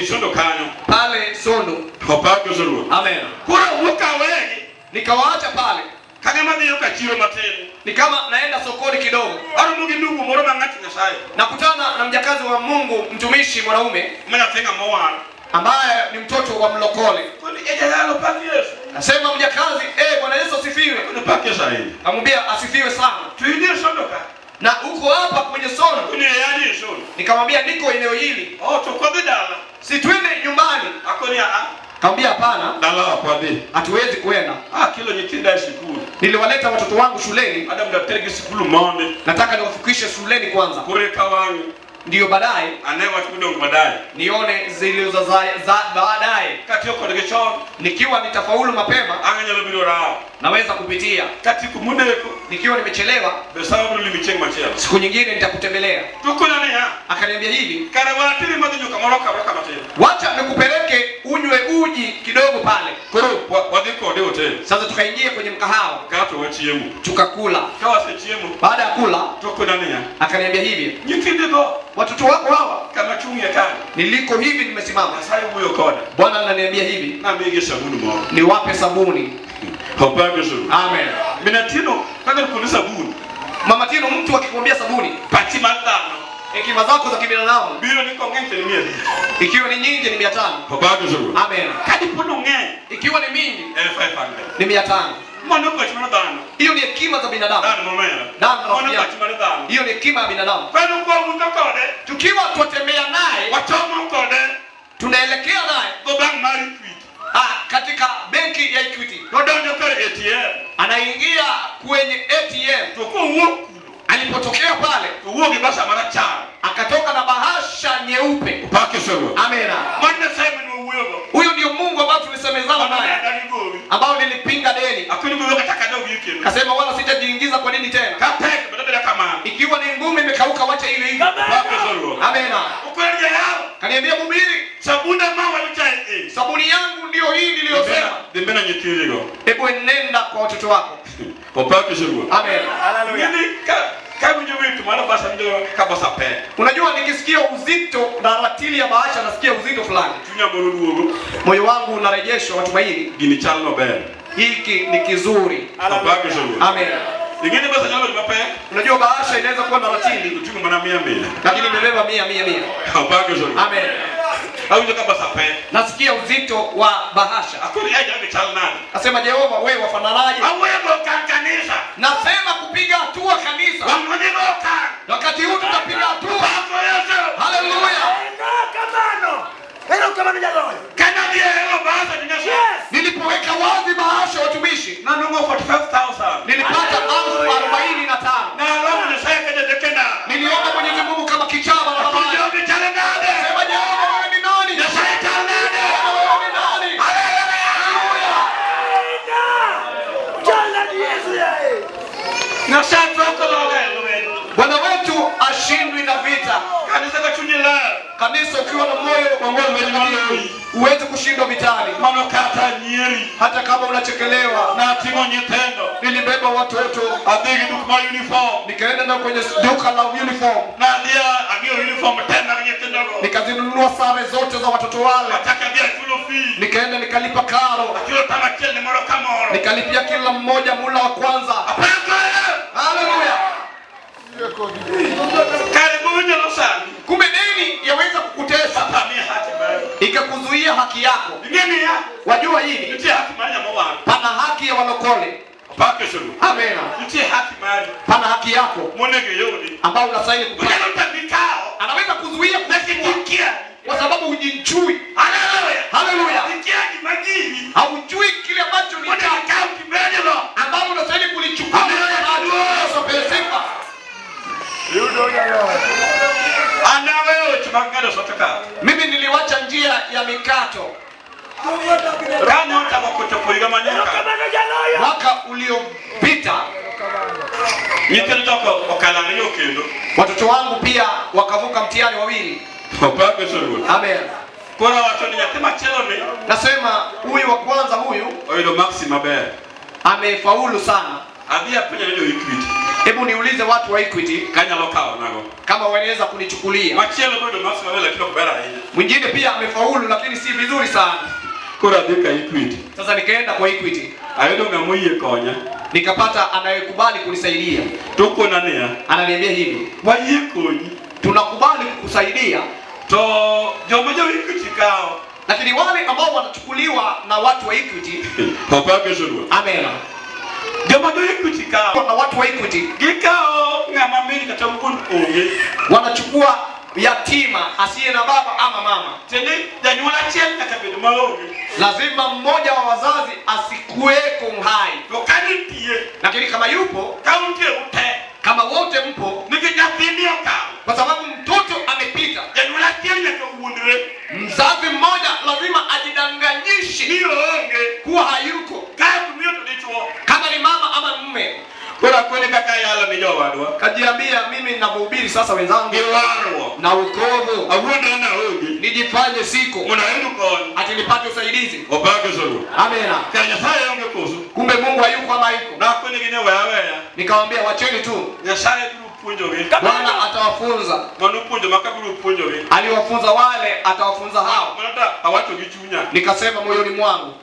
Sondo kanyo. pale Sondu. Apako Yesu ro. Amen. Kura uka wegi. Nikawaacha pale, Kagema dio kachiro mateni. ni kama naenda sokoni kidogo, Aro mugi ndugu moro mangati Nyasaye. nakutana na mjakazi wa Mungu, mtumishi mwanaume Mwana tenga mwana. ambaye ni mtoto wa mlokole. Kwani ejayalo paki Yesu. Nasema mjakazi, Bwana Yesu asifiwe. Kwani paki zaidi. Akamwambia asifiwe sana. Tuingie sondoka. Na uko hapa kwenye Sondu? Kwani yaani sondo. Nikamwambia niko eneo hili. Oh, tukode dala. Si twende nyumbani? Akoni a. Akamwambia hapana, Dala kwade. hatuwezi kwenda. Kilo nyitinda shukuru. Niliwaleta watoto wangu shuleni, Adam da tergi sikulu monde. nataka niwafikishe shuleni kwanza, Kure kawangi. ndiyo baadaye Anewa tukudongo baadaye. nione zilizo za baadaye. Kati yoko dege chon. Nikiwa nitafaulu mapema, Anganya lo bilora. naweza kupitia. Kati kumudeko. Nikiwa nimechelewa, Besabu limicheng machela. siku nyingine nitakutembelea. Tukuna ne ya. Akaniambia hivi, Karawatiri madinyo kamoroka roka matela. wacha nikupeleke unywe uji kidogo pale. Kuro wadiko de hotel. Sasa tukaingia kwenye mkahawa Kato wachiemu. tukakula. Kawa se chiemu. Baada ya kula, Tukuna ne ya. akaniambia hivi, Nyitindego. watoto wako hawa, Kama chungi ya kani. niliko hivi nimesimama, Nyasaye huyo koda. Bwana ananiambia hivi, Na mege sabuni mo. niwape sabuni. Hopage zuru. Amen. Minatino kaga kulisa sabuni. Mama Tino, mtu akikwambia sabuni, Pati matano. hekima zako za kibinadamu Biro niko ngente ni mia. ikiwa ni nyingi ni 500. Hopage zuru. Amen. Kadi puno nge. Ikiwa ni mingi 1500. ni 500. Mwana kwa chimana dano. Hiyo ni hekima za binadamu. Dano momela. Mwana kwa chimana dano. Hiyo ni hekima ya binadamu. Kwa kwa mtakode. Tukiwa tutembea naye, Wachoma mkode. tunaelekea naye Go bank mari tweet. Katika benki ya Equity. Ndio kare ATM. Anaingia kwenye ATM. Tuko huko. Alipotokea pale, Uoge basa mara cha. akatoka na bahasha nyeupe. Pake soro. Amena. Mwana Simon uogo. Huyo ndio Mungu ambao tulisemezana naye, ambao nilipinga deni. Akuni mwe kataka ndio wiki. Kasema wala sitajiingiza kwa dini tena. Kapeke badala kama. Ikiwa ni ngumi imekauka, wacha hiyo hiyo. Pake soro. Amena. Ukweli yao. Kaniambia mhubiri, Sabuni mawa mchai. sabuni yangu ndio hii niliyosema. Dembena nyitirigo. Hebu nenda kwa watoto wako. Pake soro. Amen. Hallelujah. Kama wetu mwana basa ndio kabasa pe. Unajua nikisikia uzito na ratili ya bahasha nasikia uzito fulani. Tunya morugo. Moyo wangu unarejeshwa matumaini. Gini chalo be. Hiki ni kizuri. Pake soro. Amen. Ingine basa nyalo mape. Unajua bahasha inaweza kuwa na ratili, Tuchungu mana 100. lakini imebeba 100. Pake soro. Amen. Au ndio kabasa pe. Nasikia uzito wa bahasha. Akuni aje chalo nani? Nasema Jehova, wewe wafananaje? Awego kanisa. Nasema kupiga hatua kanisa. Wamwego kan. Wakati huu tutapiga hatua. Pako Yesu. Haleluya. Kana dia helo basa dinasha. Nilipoweka wazi bahasha watumishi, Na nungo 45,000. nilipata 45,000. Na alamu ni saya kaje dekenda. Niliomba Mwenyezi Mungu kama kichaba na baba. Ndio bichale nade. Sema Jehova, wewe ni nani? Na saya chale nade. Wewe ni nani? Haleluya. Na saya toko loge. Bwana wetu ashindwi na vita. Kanisa kachunyela. Kanisa ukiwa na moyo wa Mungu mwenye huwezi kushindwa vitani, Mano kata nyeri. hata kama unachekelewa. Na timo nyitendo. Nilibeba watoto Adigi dukuma uniform. nikaenda na kwenye duka la uniform, Na dia agio uniform tena nyitendo. nikazinunua sare zote za watoto wale, Ataka dia kulo fee. nikaenda nikalipa karo, Akilo tama chele moro kamoro. nikalipia kila mmoja mula wa kwanza. Haleluya. Karibu njalo sana. Kumbe deni yaweza kukutesa, Pamia hati bari. ikakuzuia haki yako. Ngeni ya. Wajua hili, Nitie haki mari ya mwana. pana haki ya walokole. Pake shuru. Amena. Nitie haki mari. Pana haki yako Monege yodi. ambao unastahili kupata. Unalo tabikao. Anaweza kuzuia Nakijikia. kwa sababu hujinjui. Haleluya. Haleluya. Nikiaji magini. Haujui kile ambacho ni Mwana chako, account mbele lo. ambao unastahili kulichukua. Pesa. Ana wewe chimangado sotaka. Mimi niliwacha njia ya mikato Rano utakokutopoiga manyaka. mwaka uliopita. Nyitendo toko okalana yokendo. Watoto wangu pia wakavuka mtihani wawili. Pake shuru. Amen. Kuna watu ni yatima chelo ni. Nasema huyu wa kwanza huyu Oido maxima be. amefaulu sana. Adia penya ndio equity. Hebu niulize watu wa Equity Kanya lokao nago. kama wanaweza kunichukulia. Machelo bado maxima be lakini kubera hii. Mwingine pia amefaulu lakini si vizuri sana. Kura dika equity. Sasa nikaenda kwa Equity, Ayodo ngamuye konya. nikapata anayekubali kunisaidia. Tuko nania. Ananiambia hivi, Waye konyi. tunakubali kukusaidia, To jomojo equity kao. lakini wale ambao wanachukuliwa na watu wa Equity, Pake shuru. amen, Jomojo equity kao. na watu wa Equity Gikao ngama mimi katamkun onge. wanachukua yatima asiye na baba ama mama. Tende danyola chen na kabedo maonge. Lazima mmoja wa wazazi asikuweko mhai, Lokani tie. lakini kama yupo, Kaunti ute. kama wote mpo, Nikijapindio kao. kwa sababu mtoto amepita, Danyola chen na kawundre. mzazi mmoja lazima ajidanganyishe Niyo onge. kuwa hayuko, Kaya kumio tulichuo. kama ni mama ama mume. Kura kweli kaka yala ni jowadwa. Kajiambia, mimi ninavyohubiri sasa wenzangu Giwarwo. na ukovu, Awundo na onge. nijifanye siko Muna hindu kon. ati nipate usaidizi. Opake shuru. Amena. Kanya saya onge kusu. Kumbe Mungu hayuko ama hayuko. Na kweli gine wewe. Nikamwambia wacheni tu, Nyasaye bulu punjo ge. Bwana atawafunza. Manu punjo makabulu punjo ge. Aliwafunza wale, atawafunza hao. Mwanata hawato gichunya. Nikasema moyoni mwangu,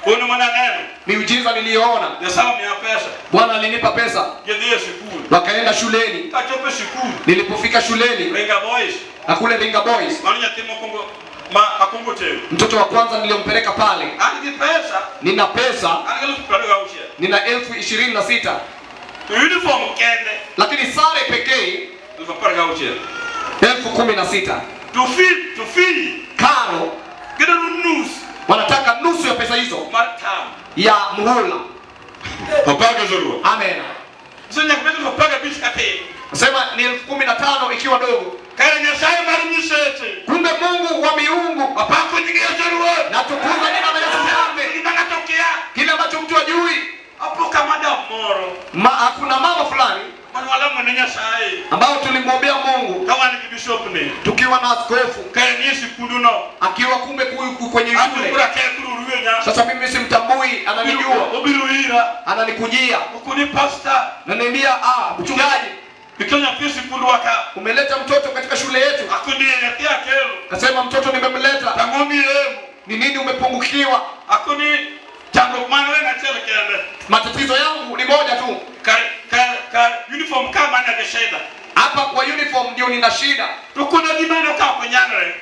Ono mwana neno. miujiza niliyoona, Nyasaye mya pesa. Bwana alinipa pesa, Gedhiye shukuru. wakaenda shuleni. Kachope shukuru. Nilipofika shuleni Renga boys. na kule Ringa Boys, Manu nyatimo kongo. Ma akumbuche. Mtoto wa kwanza niliompeleka pale. Ani pesa. Nina pesa. Ani kupeleka ushia. Nina 26,000. Uniform kende. Lakini sare pekee Kupeleka ushia. 16,000. Tufi. Karo. Gida nusu. Wanataka nusu ya pesa hizo. Martam. Ya muhula. Papaga zuru. Amen. Sasa kubeka papaga bishi kape. Nasema ni 15,000 ikiwa dogo. Kaya nyasaye marinyishete. Kumbe Mungu wa miungu. Apako nyigia zuru. Na tukuza nina na Yesu Mfalme. Inatokea. Kile ambacho mtu ajui. Hapo kama da moro. Kuna mama fulani Wala mwana nyasaye. ambao tulimwombea Mungu. Kama ni bishop ni. Tukiwa na askofu. Kaya nyesi kunduno. Akiwa kumbe kwenye shule. Akura kaya kururuwe nya. Sasa mimi simtambui, ananijua. Obiruira. Ananikujia. Ukuni pastor. Ananiambia, mchungaji, Bikanya pisi kundu waka. umeleta mtoto katika shule yetu. Akuni ya kelo. Kasema mtoto nimemleta. Tangomi emu. Ni nini umepungukiwa? Akuni tango manwe na chele kende. Matatizo yangu ni moja tu. Ka uniform kama na shida. Hapa kwa uniform ndio nina shida. Tukuna dimano ka kwenyanre.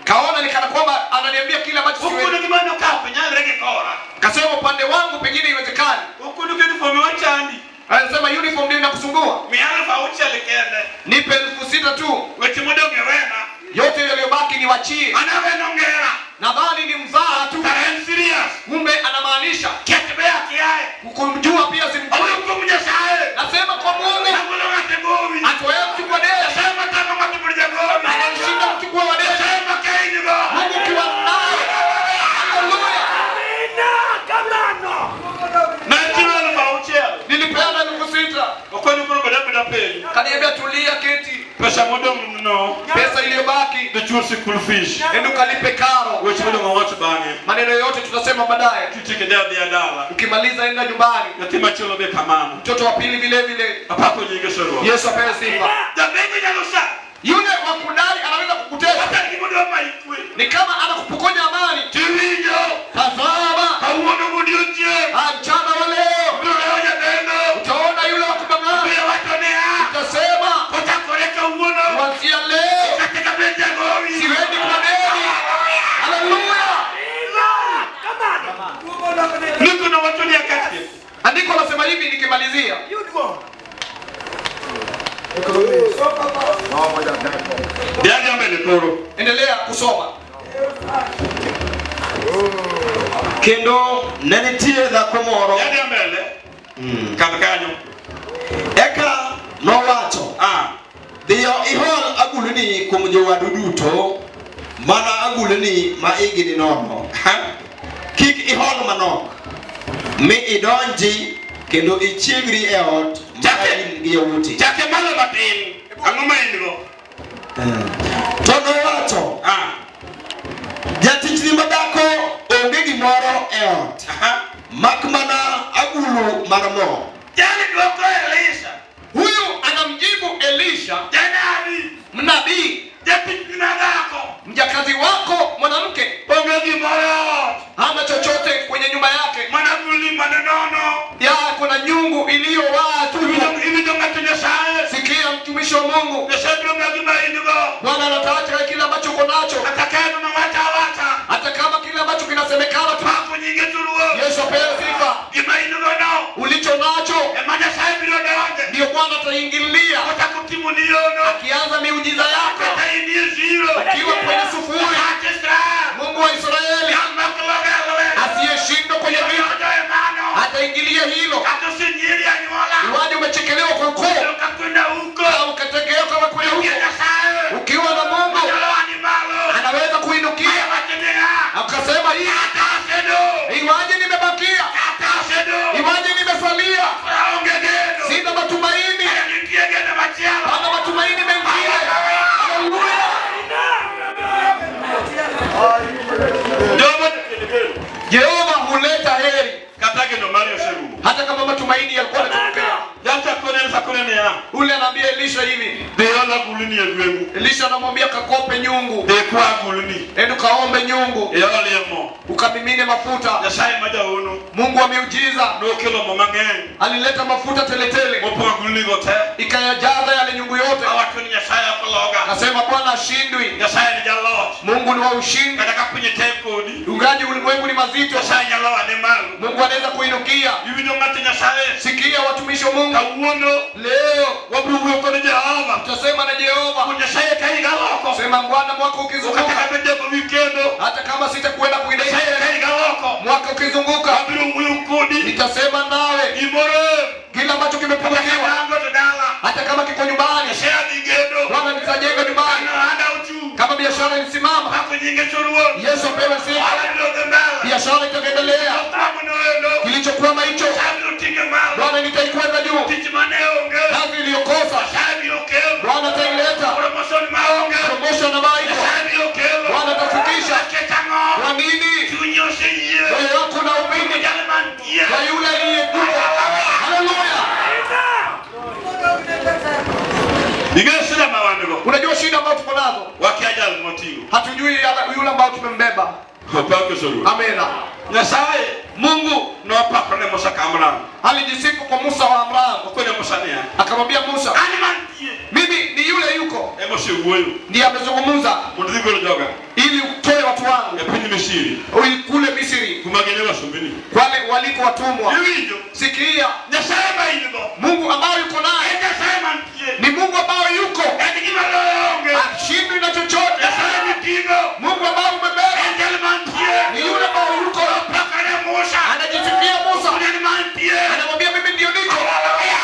Kaona ni kana kwamba ananiambia kila ambacho siwezi. Tukuna dimano ka kwenyanre kekora. Kasema upande wangu pengine iwezekani. Ukuna uniform wa chandi. Anasema uniform ndio inakusumbua. Mialfa uchele kende. Nipe 6,000 tu. Wechi modonge wena. Yote yaliyobaki niwachie. Anawe nongera. Nadhani ni mzaha tu. Karen serious. Kumbe anamaanisha Ketebea kiae. kumjua pia simjui. Oyo kumja sae. Nasema kwa Mungu. Nakulonga tegovi. Atoe mtu kwa deni. Sema kama mtu mmoja govi. Anashinda mchukua wa deni. Sema kaini go. Mungu kiwa naye. Haleluya. Na tiwele ba uchele. Nilipeana 6,000. Okoni kuno bada pay. Kaniambia tulia keti. Pesa modong no. Pesa iliyobaki The church school fish. ndio kalipe karo. Wechi modong wacha bange. Maneno yote tutasema baadaye. Tutike dia dala. Ukimaliza enda nyumbani. Yatima chelo be kamama. Mtoto wa pili vile vile. Apako nyinge soro. Yesu apewe sifa. Da bengi na lusa. Yule wa kudai anaweza kukutesa. Hata kimodo maikwe. Ni kama anakupokonya amani. Tiwijo. Tazama. Hauono mudioje. Mchana wa leo. Unaoja tendo. Utaona yule wa kubangana. Pia watonea. Utasema. Utakoreka uono. Kuanzia leo. Katika benja govi. Siwendi kwa deni. Haleluya. Niko na watu ni akati. Andiko nasema hivi nikimalizia. Ndiaje mbele koro. Endelea kusoma. Kendo nenitie dhako moro. Ndiaje mbele. Kanyo. Eka nowacho. Dhiyo ihol agulni kuom jowadu duto. Mana agulni ma igni nono. Kik ihol manok. Mi idonji kendo ichiegri e ot Chake gi yawuoti. Chake malo matin. Angoma indigo. To nowacho. Jatichni madako onge gimoro e ot. Mak mana agulu mar mo. Jani dwoko Elisha. Huyu anamjibu Elisha, Janabi. mnabii, Jatichni madako. mjakazi wako mwanamke Onge gimoro. hana chochote kwenye nyumba yake. Managuli manenono. Ya kuna nyungu iliyo watu. Imidonga tunyasaye. Sikia mtumishi wa Mungu. Nesebro ngagima indigo. Bwana anataka kile ambacho uko nacho. Atakayeno na wata. Hata kama kile ambacho kinasemekana tu. Pako nyinge turuo. Yesu apewe sifa. Gima indigo no. Ulicho nacho Emanya saye bilo deonde. ndio Bwana ataingilia. Watakutimu niyono. Akianza miujiza yako. Ataingie zero. Ukiwa kwenye sufuri. Mungu wa Israeli asiyeshindwa kwenye vita ataingilia hilo. Iwaje umechekelewa kwa ukoo au ukategewa kama kule huko, ukiwa na Mungu anaweza kuinukia akasema hii iwaje nimebakia, iwaje nimesalia, sina matumaini, ana matumaini mengine. Jehova huleta heri hata kama matumaini yalikuwa yanatokea. Ule anaambia Elisha hivi. Elisha anamwambia kakope nyungu. Endo kaombe nyungu. Ukamimine mafuta. Mungu wa miujiza alileta mafuta teletele. Ikayajaza yale nyungu yote. loga. Nasema Bwana ashindwi. Nyasaye ni jalot. Mungu ni wa ushindi. Kada kapunye tekodi. Ungaji ulimwengu ni mazito. Nyasaye nyaloa ni malu. Mungu anaweza kuinukia. Yubido ngati Nyasaye. Sikia watumishi wa Mungu. Kawuono. Leo Wabruwe kwa Jehova. tutasema na Jehova. Nyasaye kaiga loko. Sema Bwana mwaka ukizunguka. Ukataka kwa weekend. Hata kama sitakwenda kuingia. Nyasaye kaiga loko. Mwaka ukizunguka. Wabruwe kodi. Nitasema nawe. Imore. Kila ambacho kimepungukiwa. Hata kama kiko nyumbani. Bwana nitajenga nyumbani. Kama biashara inasimama. Yesu apewe sifa. Biashara itaendelea. Kilichokwama hicho Bwana nitaikwenda juu. Kazi iliyokosa Bwana ataileta. Promotion na maisha Bwana atafikisha. Kwa nini? Moyo wako na upinde kwa yule aliyekufa. Haleluya. Nigeshia mawandiko. Unajua shida ambayo tuko nazo? Wakiaja almotigo. Hatujui yule ambao tumembeba. Hapako suru. Amena. Nyasaye Mungu no pakone Musa kamra. Alijisifu kwa Musa wa Abraham. Kwenye Musa nia. Akamwambia Musa, mimi ni yule yuko. Mose uweyo. Ndiye amezungumza. Mudhigo joga. Ili utoe watu wangu. Epini Misiri. Kule Misri. Kumagelewa sumbini. Wale waliko watumwa. Sikia. Nyasaye bayigo. Mungu ambao yuko naye. Nyasaye mantie. Ni Mungu ambao yuko. Edigima loonge. Ashindwi na chochote. Nyasaye mtigo. Mungu ambao umebeba. Angel mantie. Ni yule ambao yuko. Pakane Musa. Anajisikia Musa. Angel mantie. Anamwambia mimi ndio niko. Haleluya.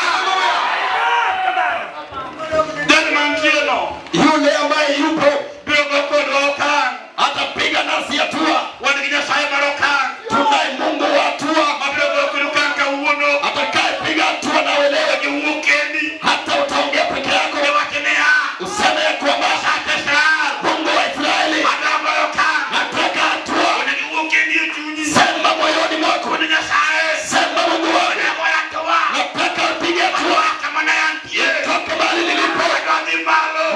Angel mantie no. Yule ambaye yupo Biogo kodoka. atapiga nasi hatua. Wanikinya saye maroka. Tunaye Mungu wa hatua. Mabiogo kurukanka uono. Atakayepiga hatua na wewe Ukendi. hata utaongea peke yako. Wakenea. Useme ya kwamba Mungu wa Israeli nataka hatua. Sema moyoni mwako. Sema Mungu wangu nataka upige hatua. Toka mahali nilipo.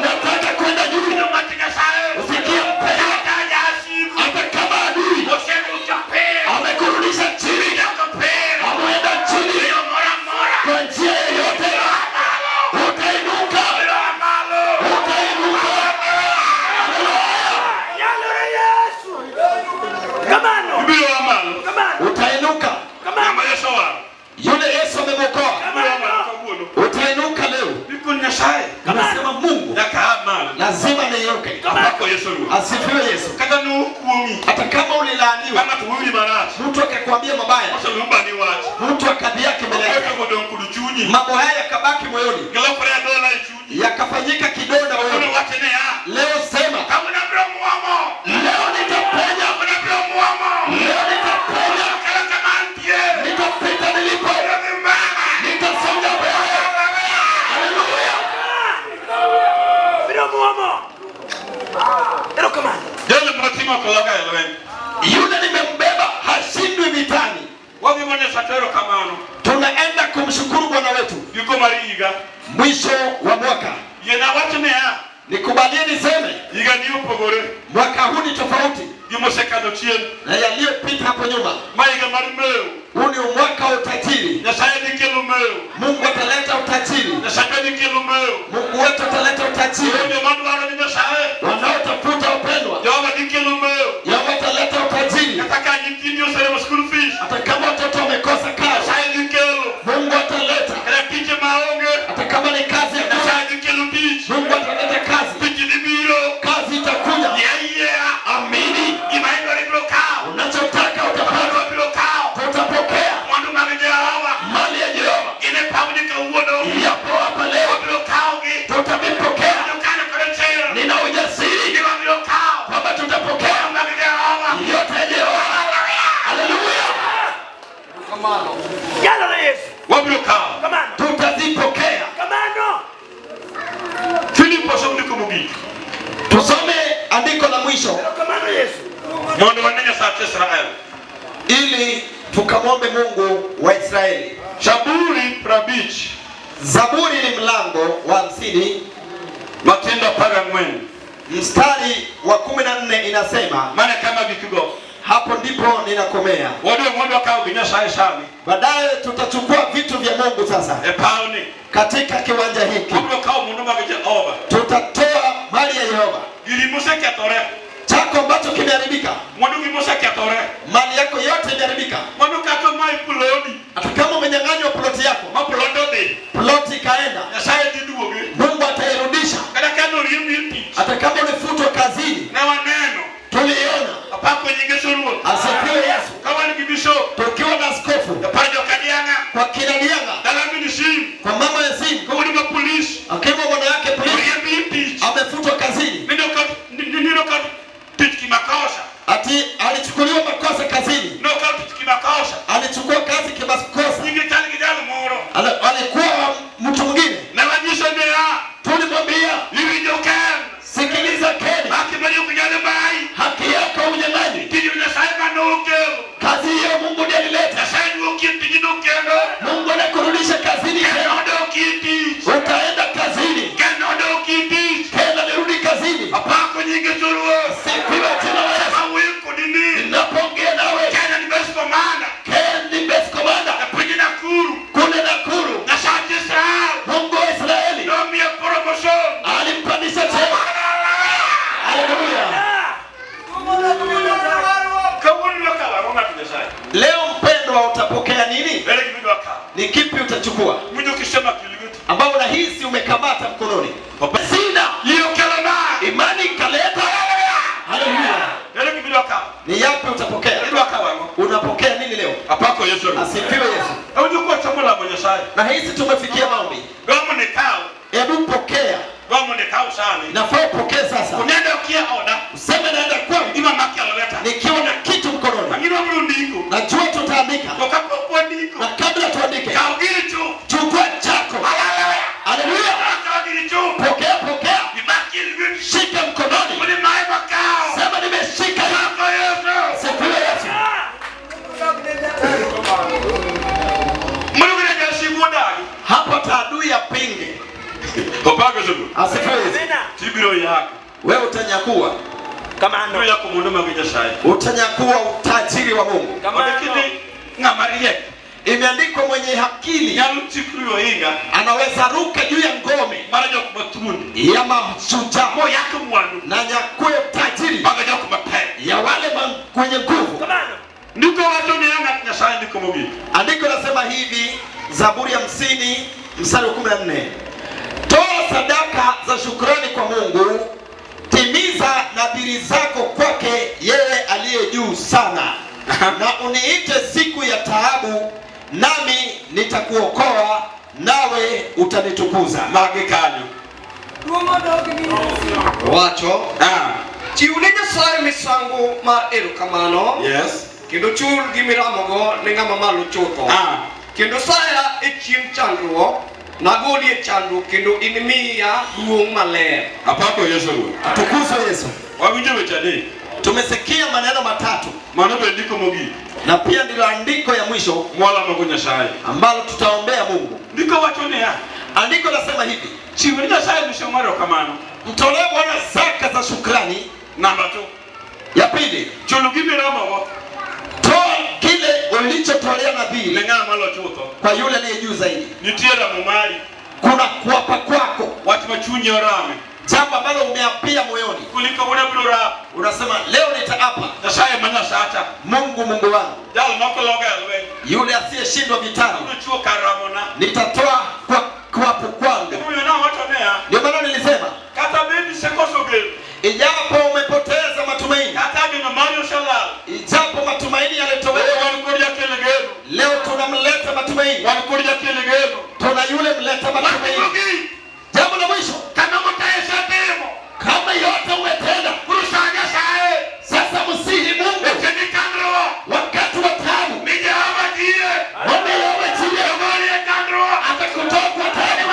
Nataka kwenda juu. Usikie mpendo. Hata kama adui amekurudisha chini. Ameenda chini. Kwa njia yoyote. Utainuka. Utainuka. Utainuka. Yule Yesu amemwokoa. Utainuka leo. Anasema Mungu lazima niinuke. Asifiwe Yesu. Hata kama ulilaaniwa, mtu akakwambia mabaya, mtu akadhiaki mbele yako, mambo haya yakabaki moyoni, yakafanyika kidonda moyoni. Leo sema, leo nitapenya. Leo nitapenya. Nitapita nilipo. Nitasonga mbele. Haleluya. Yule nimembeba hashindwi vitani. Tunaenda kumshukuru Bwana wetu. Mwisho wa mwaka. Nikubalie niseme, mwaka huu ni tofauti na yaliyopita hapo nyuma. Huu ni mwaka wa utajiri. Mungu ataleta utajiri. Mungu wetu ataleta utajiri. Wanaotafuta upendwa, Yehova ataleta utajiri. Hata kama watoto wamekosa kazi, Mungu ataleta. Hata kama ni kazi ya Mungu ataleta kazi. Kazi itakuja. Amini. Unachotaka utapata. Utapokea. Mali ya Jehova yapo hapa leo. Tutavipokea. Nina ujasiri kwamba tutapokea yote ya Jehova. Haleluya. Tutazipokea. Tusome andiko la mwisho ili tukamwombe Mungu wa Israeli. Zaburi ni mlango wa 50 mstari wa 14 inasema, hapo ndipo ninakomea. Baadaye tutachukua vitu vya Mungu sasa katika kiwanja hiki. Tutatoa mosekethore. Chako ambacho kimeharibika. Mwandu gimosekethore. Mali yako yote imeharibika. Mwandu kato mai pulodi. Hata kama umenyang'anywa ploti yako. Mapulondo de. Ploti ikaenda. Nyasaye diduoge. Mungu atairudisha. Kada kano riembi. Hata kama ulifutwa kazini. Na waneno. Tuliona. Apako nyigesoruo. Asifiwe Yesu. Kama ni kibisho. Tukiwa na askofu. Pajo kadianga. Kwa kina Dianga. Dalami ni simu. Kwa mama ya simu. Kwa wadi polisi. Akiwa mwana yake polisi. Riembi. Amefutwa kazini. Nino ka pitiki makosa. Ati alichukuliwa makosa kazini. No ka pitiki makosa. Alichukua kazi kimakosa. Ningetali kijana moro. Alikuwa mtu mwingine. Na wanyisho nea. Tulimwambia. Livinyoken. Sikiliza Keni. Haki bali ukijana bai. Haki yako unyang'anyi. Tiji unasaiba nuke. Kazi hiyo Mungu ndiye alileta. Nasai nuke tiji nukeno. Mungu anakurudisha kazini. Kenodo kiti. Utaenda kazini. Kenodo kiti. Kena nirudi kazini. Apako nyingi turuo. Sifiwe jina la Yesu. Mawiko nini. Ninapoongea nawe. Kena ni best commander. Ken ni best commander. Napigi Nakuru. Kule Nakuru. Na shati Israel. Mungu wa Israeli. Nomi ya promotion. Alimpandisha cheo. Haleluya. Leo mpendwa, utapokea nini? Ni kipi utachukua? Ambao unahisi umekamata mkononi. Sina. Imani ikaleta. Haleluya. Ni yapi utapokea? Unapokea nini leo? Asifiwe Yesu. Na hizi tumefikia maombi. Hebu pokea. Nafaa upokee sasa. Useme naenda kwangu. Nikiwa na kitu mkononi. Najua tutaandika. Na kabla tuandike, chukua chako. Haleluya. Pokea. Shika mkononi. Sema nimeshika. Sifiwe Yesu. Hapo taadui ya pinge. Asifiwe Yesu. Wewe utanyakuwa. Utanyakuwa utajiri wa Mungu. Imeandikwa mwenye akili anaweza ruka juu ya ngome ya mashujaa na nyakue utajiri ya wale kwenye nguvu. Andiko nasema hivi, Zaburi ya 50 mstari wa 14. Toa sadaka za shukrani kwa Mungu, timiza nadhiri zako kwake yeye aliye juu sana. Na uniite siku ya taabu, nami nitakuokoa, nawe utanitukuza. Wacho. Chiwne Nyasaye misango mar erokamano. Yes. Kendo chul gimiramogo ne ng'ama malo chutho. Kendo saya e chieng' chandruok, nagoli e chandruok kendo inimiya duong' maler. Apako Yesu. Atukuzwe Yesu. Wawinjo wechane. Tumesikia maneno matatu. Maneno mogi. Na pia ndilo andiko ya mwisho mwala Mungu Nyasaye ambalo tutaombea Mungu. Ndiko wachone ya. Andiko nasema hivi, chiwne Nyasaye mshomaro kamano. Mtolee Bwana zaka za shukrani. Namba 2. Ya pili, chulu gimiromogo. Toa kile ulichotolea nadhiri. Lenga malo chutho. Kwa yule aliye juu zaidi. Nitiera mumari. Kuna kuapa kwako. Watu machunyi orame. Jambo ambalo umeapia moyoni. Kuliko unabura. Unasema leo nitaapa. Nyasaye manasata. Mungu wangu. Jalo nokologa elwe. Yule asiyeshindwa vitani. Unachuo karamona. Nitatoa kwa kuapo kwangu. Ndio maana nilisema kata bebi sekosoge. Ijapo umepoteza matumaini. Kata bino Mario Shalal. Ijapo matumaini yaletoweka. Leo tunamleta matumaini. Tuna yule mleta matumaini. Jambo la mwisho, kama yote umetenda, sasa msihi Mungu wakati wa taabu. Mwambie Yehova jiye atakutoa kwa taabu.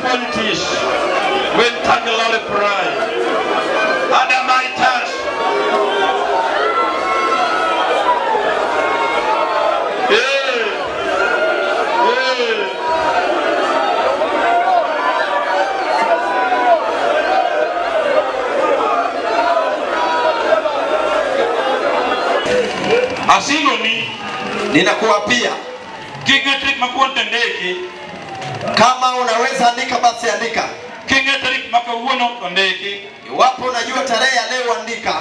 qualities when Tagalog pride. Adamaitas. Asilo ni ninakuapia kingetrik makuonte ndeki kama unaweza andika basi andika kingetrik makauono ndeki iwapo unajua tarehe ya leo andika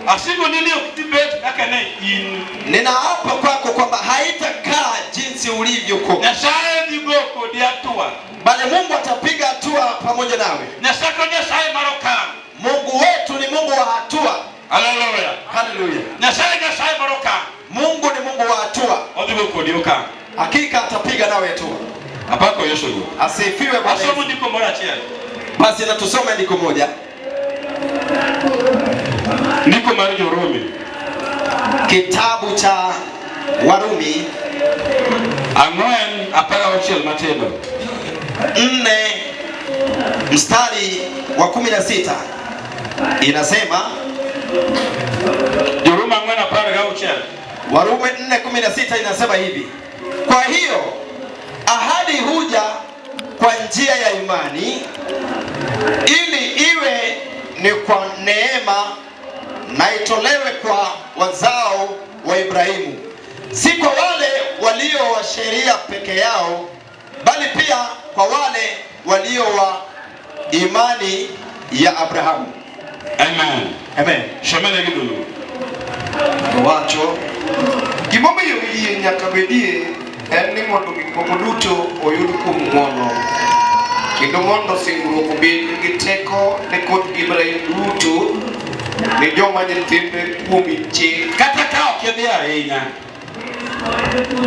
asilo nilio kitibet akane in ninaapa kwako kwamba haitakaa jinsi ulivyokuwa Nyasaye digoko diatua bali Mungu atapiga hatua pamoja nawe Nyasaye marokan Mungu wetu ni Mungu wa hatua haleluya haleluya Nyasaye marokan Mungu ni Mungu wa hatua odigoko dioka hakika atapiga nawe hatua apako Yesu asifiwe Bwana asomo ndiko mara chia basi na tusome ndiko moja ndiko mara Rumi kitabu cha Warumi Ang'wen apara ochiel matendo 4 mstari wa 16 inasema Rumi Ang'wen apara ochiel Warumi 4:16 inasema hivi kwa hiyo ahadi huja kwa njia ya imani ili iwe ni kwa neema na itolewe kwa wazao wa Ibrahimu si kwa wale walio wa sheria peke yao bali pia kwa wale walio wa imani ya Abrahamu. Amen. Amen. Shamele gidulu. Wacho Gimomiyo yie nyaka bedie en ni mondo gik moko duto oyud kuom ng'wono kendo mondo singruok obed gi teko ne koth Ibrahim duto ni joma nyithinde kuom chik Kata ka okidhi ahinya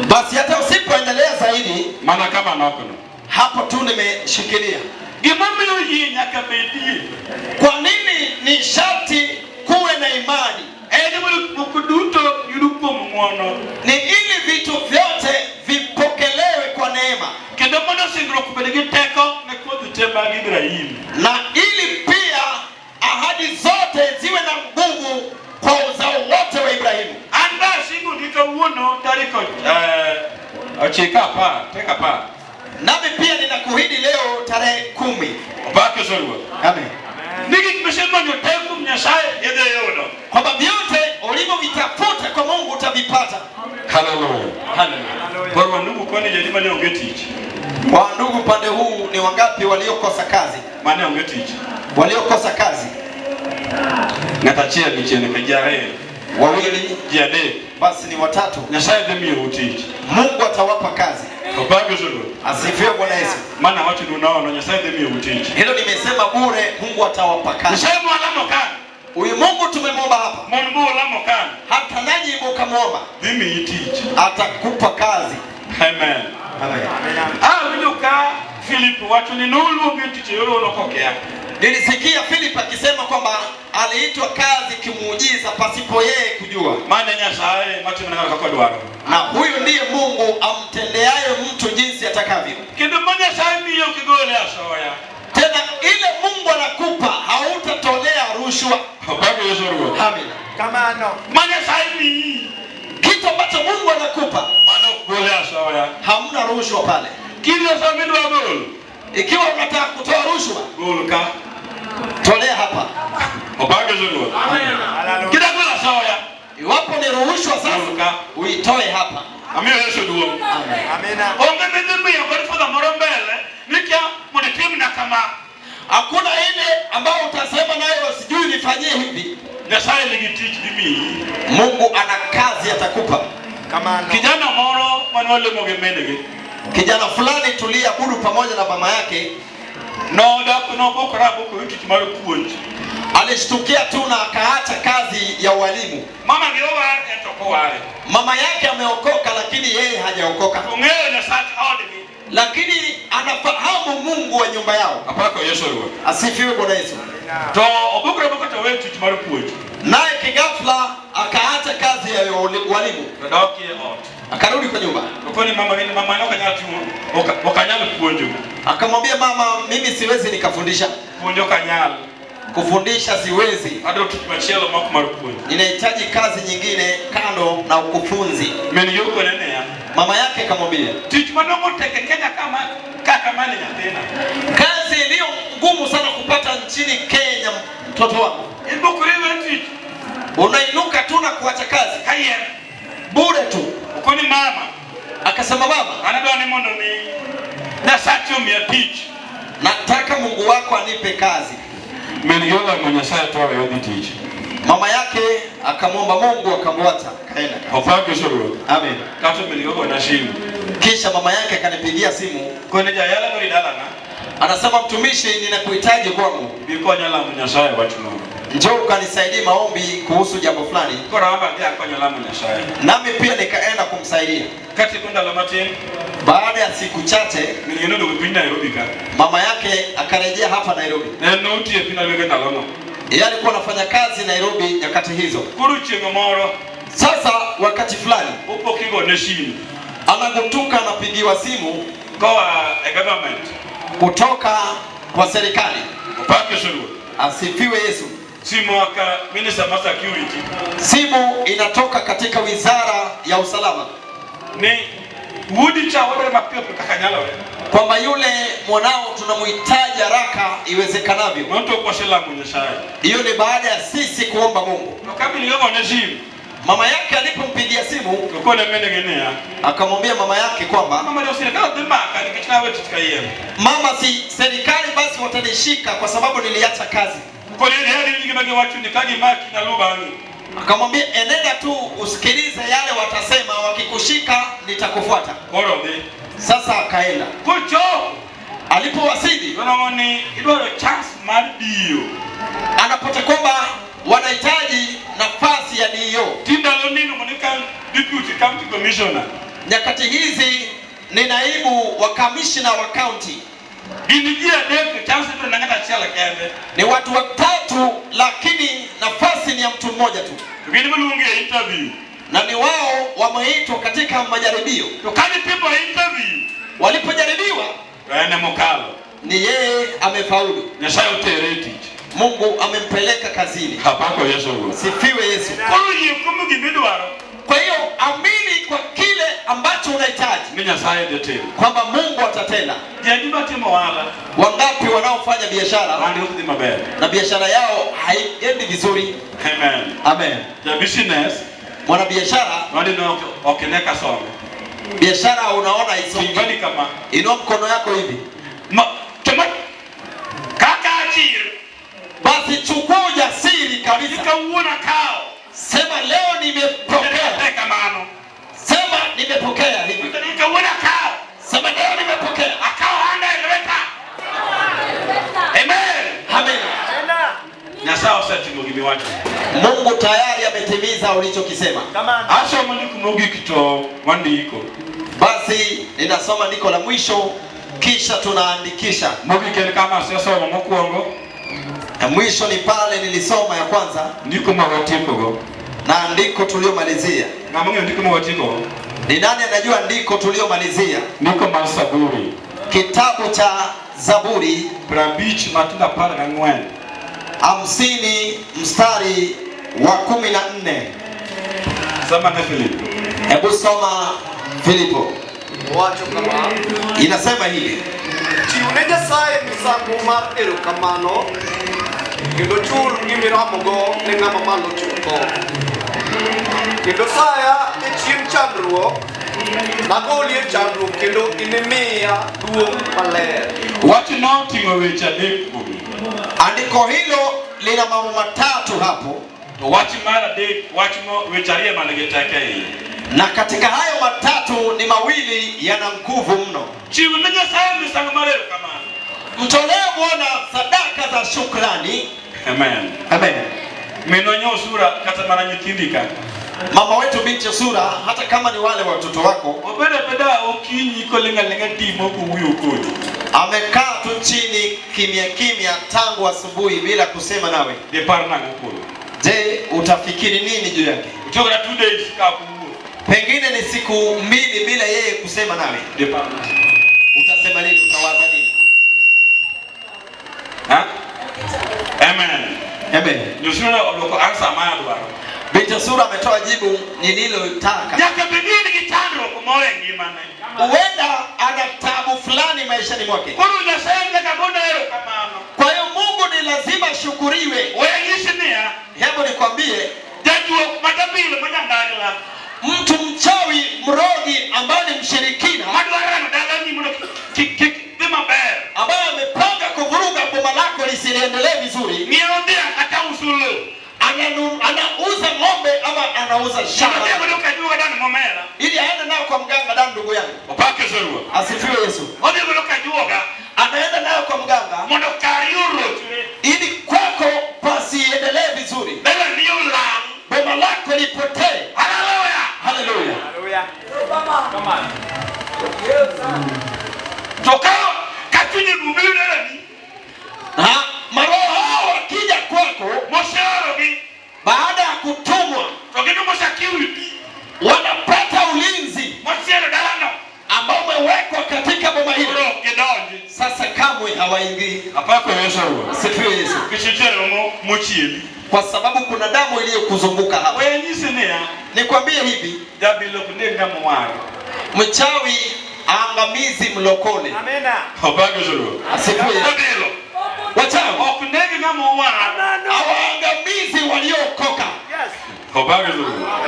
basi hata usipoendelea zaidi mana kama nokono hapo tu nimeshikilia gimomiyo yie nyaka bedie kwa nini ni sharti kuwe na imani en mondo moko duto yud kuom ng'wono ni ili vitu vyote vipokelewe kwa neema kendo mondo singruok obed gi teko ne koth te mag Ibrahim na ili pia ahadi zote ziwe na nguvu kwa uzao wote wa Ibrahimu. anda singu nikawuono tarik ochika apar teka apar Nami pia ninakuahidi leo tarehe 10. obake solwa Amen. nigi kimesemanyo teko Nyasaye yedhe yodo Kwamba vyote ulivyovitafuta kwa Mungu utavipata. haleluya Haleluya. kwa ndugu kwani jadi mane onge tich Kwa ndugu pande huu ni wangapi waliokosa kazi? mane onge tich Waliokosa kazi ngata chiel ni chene kajare wawili, jade basi ni watatu. Nyasaye dhi miyo tich Mungu atawapa kazi. obake solwa Asifiwe Bwana Yesu. mana wacho dunaono Nyasaye dhi miyo tich Hilo nimesema bure, Mungu atawapa kazi. Nyasaye mwalamo kan Huyu Mungu tumemwomba hapa. mon bulamo kan Hata nanyi mkamwomba dhi miyi tich atakupa kazi. amen Amen. winjo ka Philip wacho ni noluonge tich yoro nokokea Nilisikia Philip akisema kwamba aliitwa kazi kimuujiza pasipo yeye kujua. mane Nyasaye matimana kaka dwaro Na huyu ndiye Mungu amtendeaye mtu jinsi atakavyo. kendo ma Nyasaye miyo kigole asoya Tena ile Mungu anakupa hautatolea rushwa. obake Yesu ruo Amen. Kamano. ma Nyasaye miyi Kitu ambacho Mungu anakupa mano gole asoya hamna rushwa pale. kile sami dwa gol Ikiwa unataka kutoa rushwa, gol ka tolea hapa. obake Yesu ruo Hallelujah. kida gol asoya Iwapo ni rushwa sasa, uitoe hapa. amiyo Yesu duo Amen. Amina. onge midhi miyo kod fadha moro mbele nikiamunitimna kama Hakuna ile ambayo utasema nayo sijui nifanyie hivi. Nyasaye nigi tich dhi miyi Mungu ana kazi atakupa. Kamano. kijana moro manolemo gi mingi Kijana fulani tuliabudu pamoja na mama yake nobokora boko tich mar puonj alishtukia tu na akaacha kazi ya ualimu. mama gi owar etoko ware Mama yake ameokoka lakini yeye hajaokoka. ong'eyo Nyasaye odgi Lakini anafahamu Mungu wa nyumba yao. apako Yesu ruo Asifiwe Bwana Yesu. to obokora boko to we tich mar puonj Naye kigafla akaacha kazi ya walimu. Doki ot. Akarudi kwa nyumba. Ukoni mama ndio kanyatu wakanyala kuonjo. Akamwambia mama, mimi siwezi nikafundisha. Kuonjo kanyala. Kufundisha siwezi. Ado tukimachelo mako marukuonjo. Ninahitaji kazi nyingine kando na ukufunzi. Mimi yuko nene ya. Mama yake akamwambia, "Tich manongo teke Kenya kaka mali nyathina." Kazi iliyo ngumu sana kupata nchini Kenya mtoto wangu. Ibo kurewe tich. Unainuka tu na kuacha kazi. Kaye. Bure tu. Ukoni mama. Akasema baba, Anadwa ni mono ni. Na sacho mia tich. Nataka Mungu wako anipe kazi. Mimi yoga mwenye saa toa yodi tich. Mama yake akamwomba Mungu akamwacha kaenda. Hopake shuru. Amen. Kato mimi yoga na shimu. Kisha mama yake akanipigia simu. Kwenye jayala ngori dalana. Anasema mtumishi, ninakuhitaji kwangu. Biko nyala mnyashaye watu no. Njoo ukanisaidie maombi kuhusu jambo fulani. Kora hapa pia kwa nyala mnyashaye. Nami pia nikaenda kumsaidia. Kati kwenda Lamatin. Baada ya siku chache Nilienda kupinda Nairobi ka. mama yake akarejea hapa Nairobi. Na noti ya pina lweke ndalono. Yeye alikuwa anafanya kazi Nairobi nyakati hizo. Kuruchi ngomoro. Sasa wakati fulani Upo kigo neshini. anagutuka anapigiwa simu Kwa government. kutoka kwa serikali. Upake shuru. Asifiwe Yesu. Simu waka Minister of Security. Simu inatoka katika wizara ya usalama. Ni Wudi cha wale mapio kakanyala we. Kwamba yule mwanao tunamhitaji haraka iwezekanavyo. Mwanto kwa shela mnyashaye. Hiyo ni baada ya sisi kuomba Mungu. Kama ni yoga neshini. Mama yake alipompigia simu Uko na mene genea. akamwambia mama yake kwamba Mama ndio serikali demaka nikichana wetu tukaye. mama, si serikali basi watanishika kwa sababu niliacha kazi. Kwa nini hadi nyingi bagi watu nikagi maki na lubani. Akamwambia enenda tu usikilize yale watasema, wakikushika nitakufuata. Korode. Sasa akaenda. Kucho. Alipowasili Tunaoni idoro chance madio. anapata kwamba wanahitaji nafasi ya DO. Tinda lonino monika deputy county commissioner. Nyakati hizi ni naibu wa kamishna wa county. Inijia deke chance tu nangata chala kende. Ni watu watatu lakini nafasi ni ya mtu mmoja tu. Tukini mulunge interview. Na ni wao wameitwa katika majaribio. Tukani people interview. Walipojaribiwa Ene mokalo. ni yeye amefaulu. Nyasaye utereti. Mungu amempeleka kazini. Hapako Yesu. Sifiwe Yesu. Kolo yekumu gibidwaro. Kwa hiyo amini kwa kile ambacho unahitaji Ni Nyasaye dete. kwamba Mungu atatenda. Jadiba timo wala. Wangapi wanaofanya biashara Wandi ukudi mabere. na biashara yao haiendi vizuri? Amen. Amen. The business. Mwanabiashara, Wandi no okeneka songa. biashara unaona isongi. Kingani kama. Inua mkono yako hivi. Kama. Kaka achir. Basi chukua ujasiri kabisa. Ika uona kao. Sema leo nimepokea. Teka mano. Sema nimepokea hivi. Ika uona kao. Sema leo nimepokea. Akao handa eleweka. Amen. Amen. Nyasaye usati mugimi watu. Mungu tayari ametimiza ulichokisema. Asha mwandi kumugi kito wandi iko. Basi ninasoma andiko la mwisho kisha tunaandikisha. Mugi kele kama sasa wa mkuongo. Ya mwisho ni pale nilisoma ya kwanza Ndiko mawatiko go. na andiko tuliomalizia. Na mungi ndiko mawatiko. Ni nani anajua andiko tuliomalizia? Ndiko masaburi. Kitabu cha Zaburi Brabich matunda para na ngwen. 50 mstari wa 14. Sama na Philip. Hebu soma Filipo. Wacho kama Inasema hivi: chiwne Nyasaye misango mar erokamano kendo chul gimiramogo ne ng'ama malo chutho kendo saya e chieng' chandruok nagolie chandruok kendo inimiya duong' maler. Watu nao tingo wecha adek kubi. andiko hilo lina mambo matatu hapo, Watu mara adek, watu mo wecharia manegetake hii. na katika hayo matatu ni mawili yana nguvu mno. Chiwu na Nyasaye misango mar erokamano. Mtolee Bwana sadaka za shukrani. Amen. Amen. Minonyo sura kata mara nyikindika. Mama wetu binti Sura, hata kama ni wale watoto wako, Obeda beda okinyi ko lenga timo kuhuyo kodi. amekaa tu chini kimya kimya tangu asubuhi bila kusema nawe. De parna ngukuru. Je, utafikiri nini juu yake? Kutoka 2 days kakuwa. Pengine ni siku 2 bila yeye kusema nawe. Utasema nini? Utawaza nini? Ha? Amen. Amen. Nusura oloko ansa maana dwaro. Binti Sura ametoa jibu nililotaka. Yaka bidini kitandro kumole ngimana. Huenda ana taabu fulani maishani mwake. Kuru unasema kabona hilo kamano. Kwa hiyo Mungu ni lazima shukuriwe. Wewe yishnia, Hebu nikwambie, jajua matabile mjangala. mtu mchawi, mrogi ambaye ni mshirikina, Madwara madalani mno kima bear. ambaye amepanga kuvuruga boma lako lisiendelee vizuri, Niambia hata usulu. anauza ng'ombe ama anauza shamba Ndio kujua ndani momera. ili aende nayo kwa mganga. Damu ndugu yangu, Upake zerua. asifiwe Yesu. Ndio kujua Anaenda nayo kwa mganga mondo kariuro. ili kwako pasiendelee vizuri, Bela ndio la. boma lako lipotee. Haleluya. Haleluya. Haleluya. Come on. Toka katini bubile ni. Maroho hao wakija kwako Mosharogi. baada ya kutumwa, Tokeno moshakiwi. wanapata ulinzi Mosiero dalano. ambao umewekwa katika boma hilo. Kidonje. Sasa kamwe hawaingii. Apako Yesu. Asifiwe Yesu. Kishitero mochieli. Kwa sababu kuna damu iliyokuzunguka hapa. Wewe nyisinia. Nikwambie hivi, Jabilo kunenga mwari. mchawi angamizi mlokole. Amena. Apako Yesu. Asifiwe Yesu. Jabilo. Wachawi Okunenga mwari. hawaangamizi waliokoka. Yes. Apako Yesu.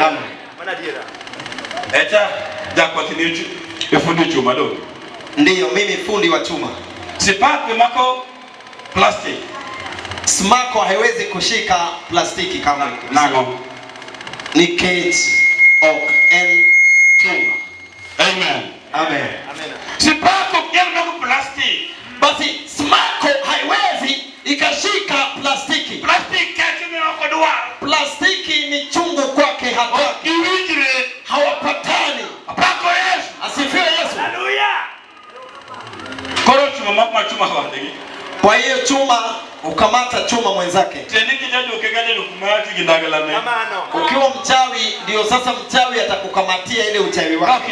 Amen. Mana dira. Eta jakwatini efundi chuma do. Ndiyo, mimi fundi wa chuma. Sipape mako plastic. Smako haiwezi kushika plastiki kama Nago. ni cage oak and chuma. Amen. Amen. Amena. Sipapo kile mako plastic. Basi smako haiwezi ikashika plastiki. Plastic kati ni wako duwa. Plastiki ni chungu kwake, hata Iwijire. hawapatani. Apako Yesu. Asifiwe Yesu. Haleluya. Koro chuma mako chuma hawandegi. Kwa hiyo chuma ukamata chuma mwenzake. Teniki jajo kegale lukumati kindagalame. Amano. Ukiwa mchawi, ndio sasa mchawi atakukamatia ile uchawi wake.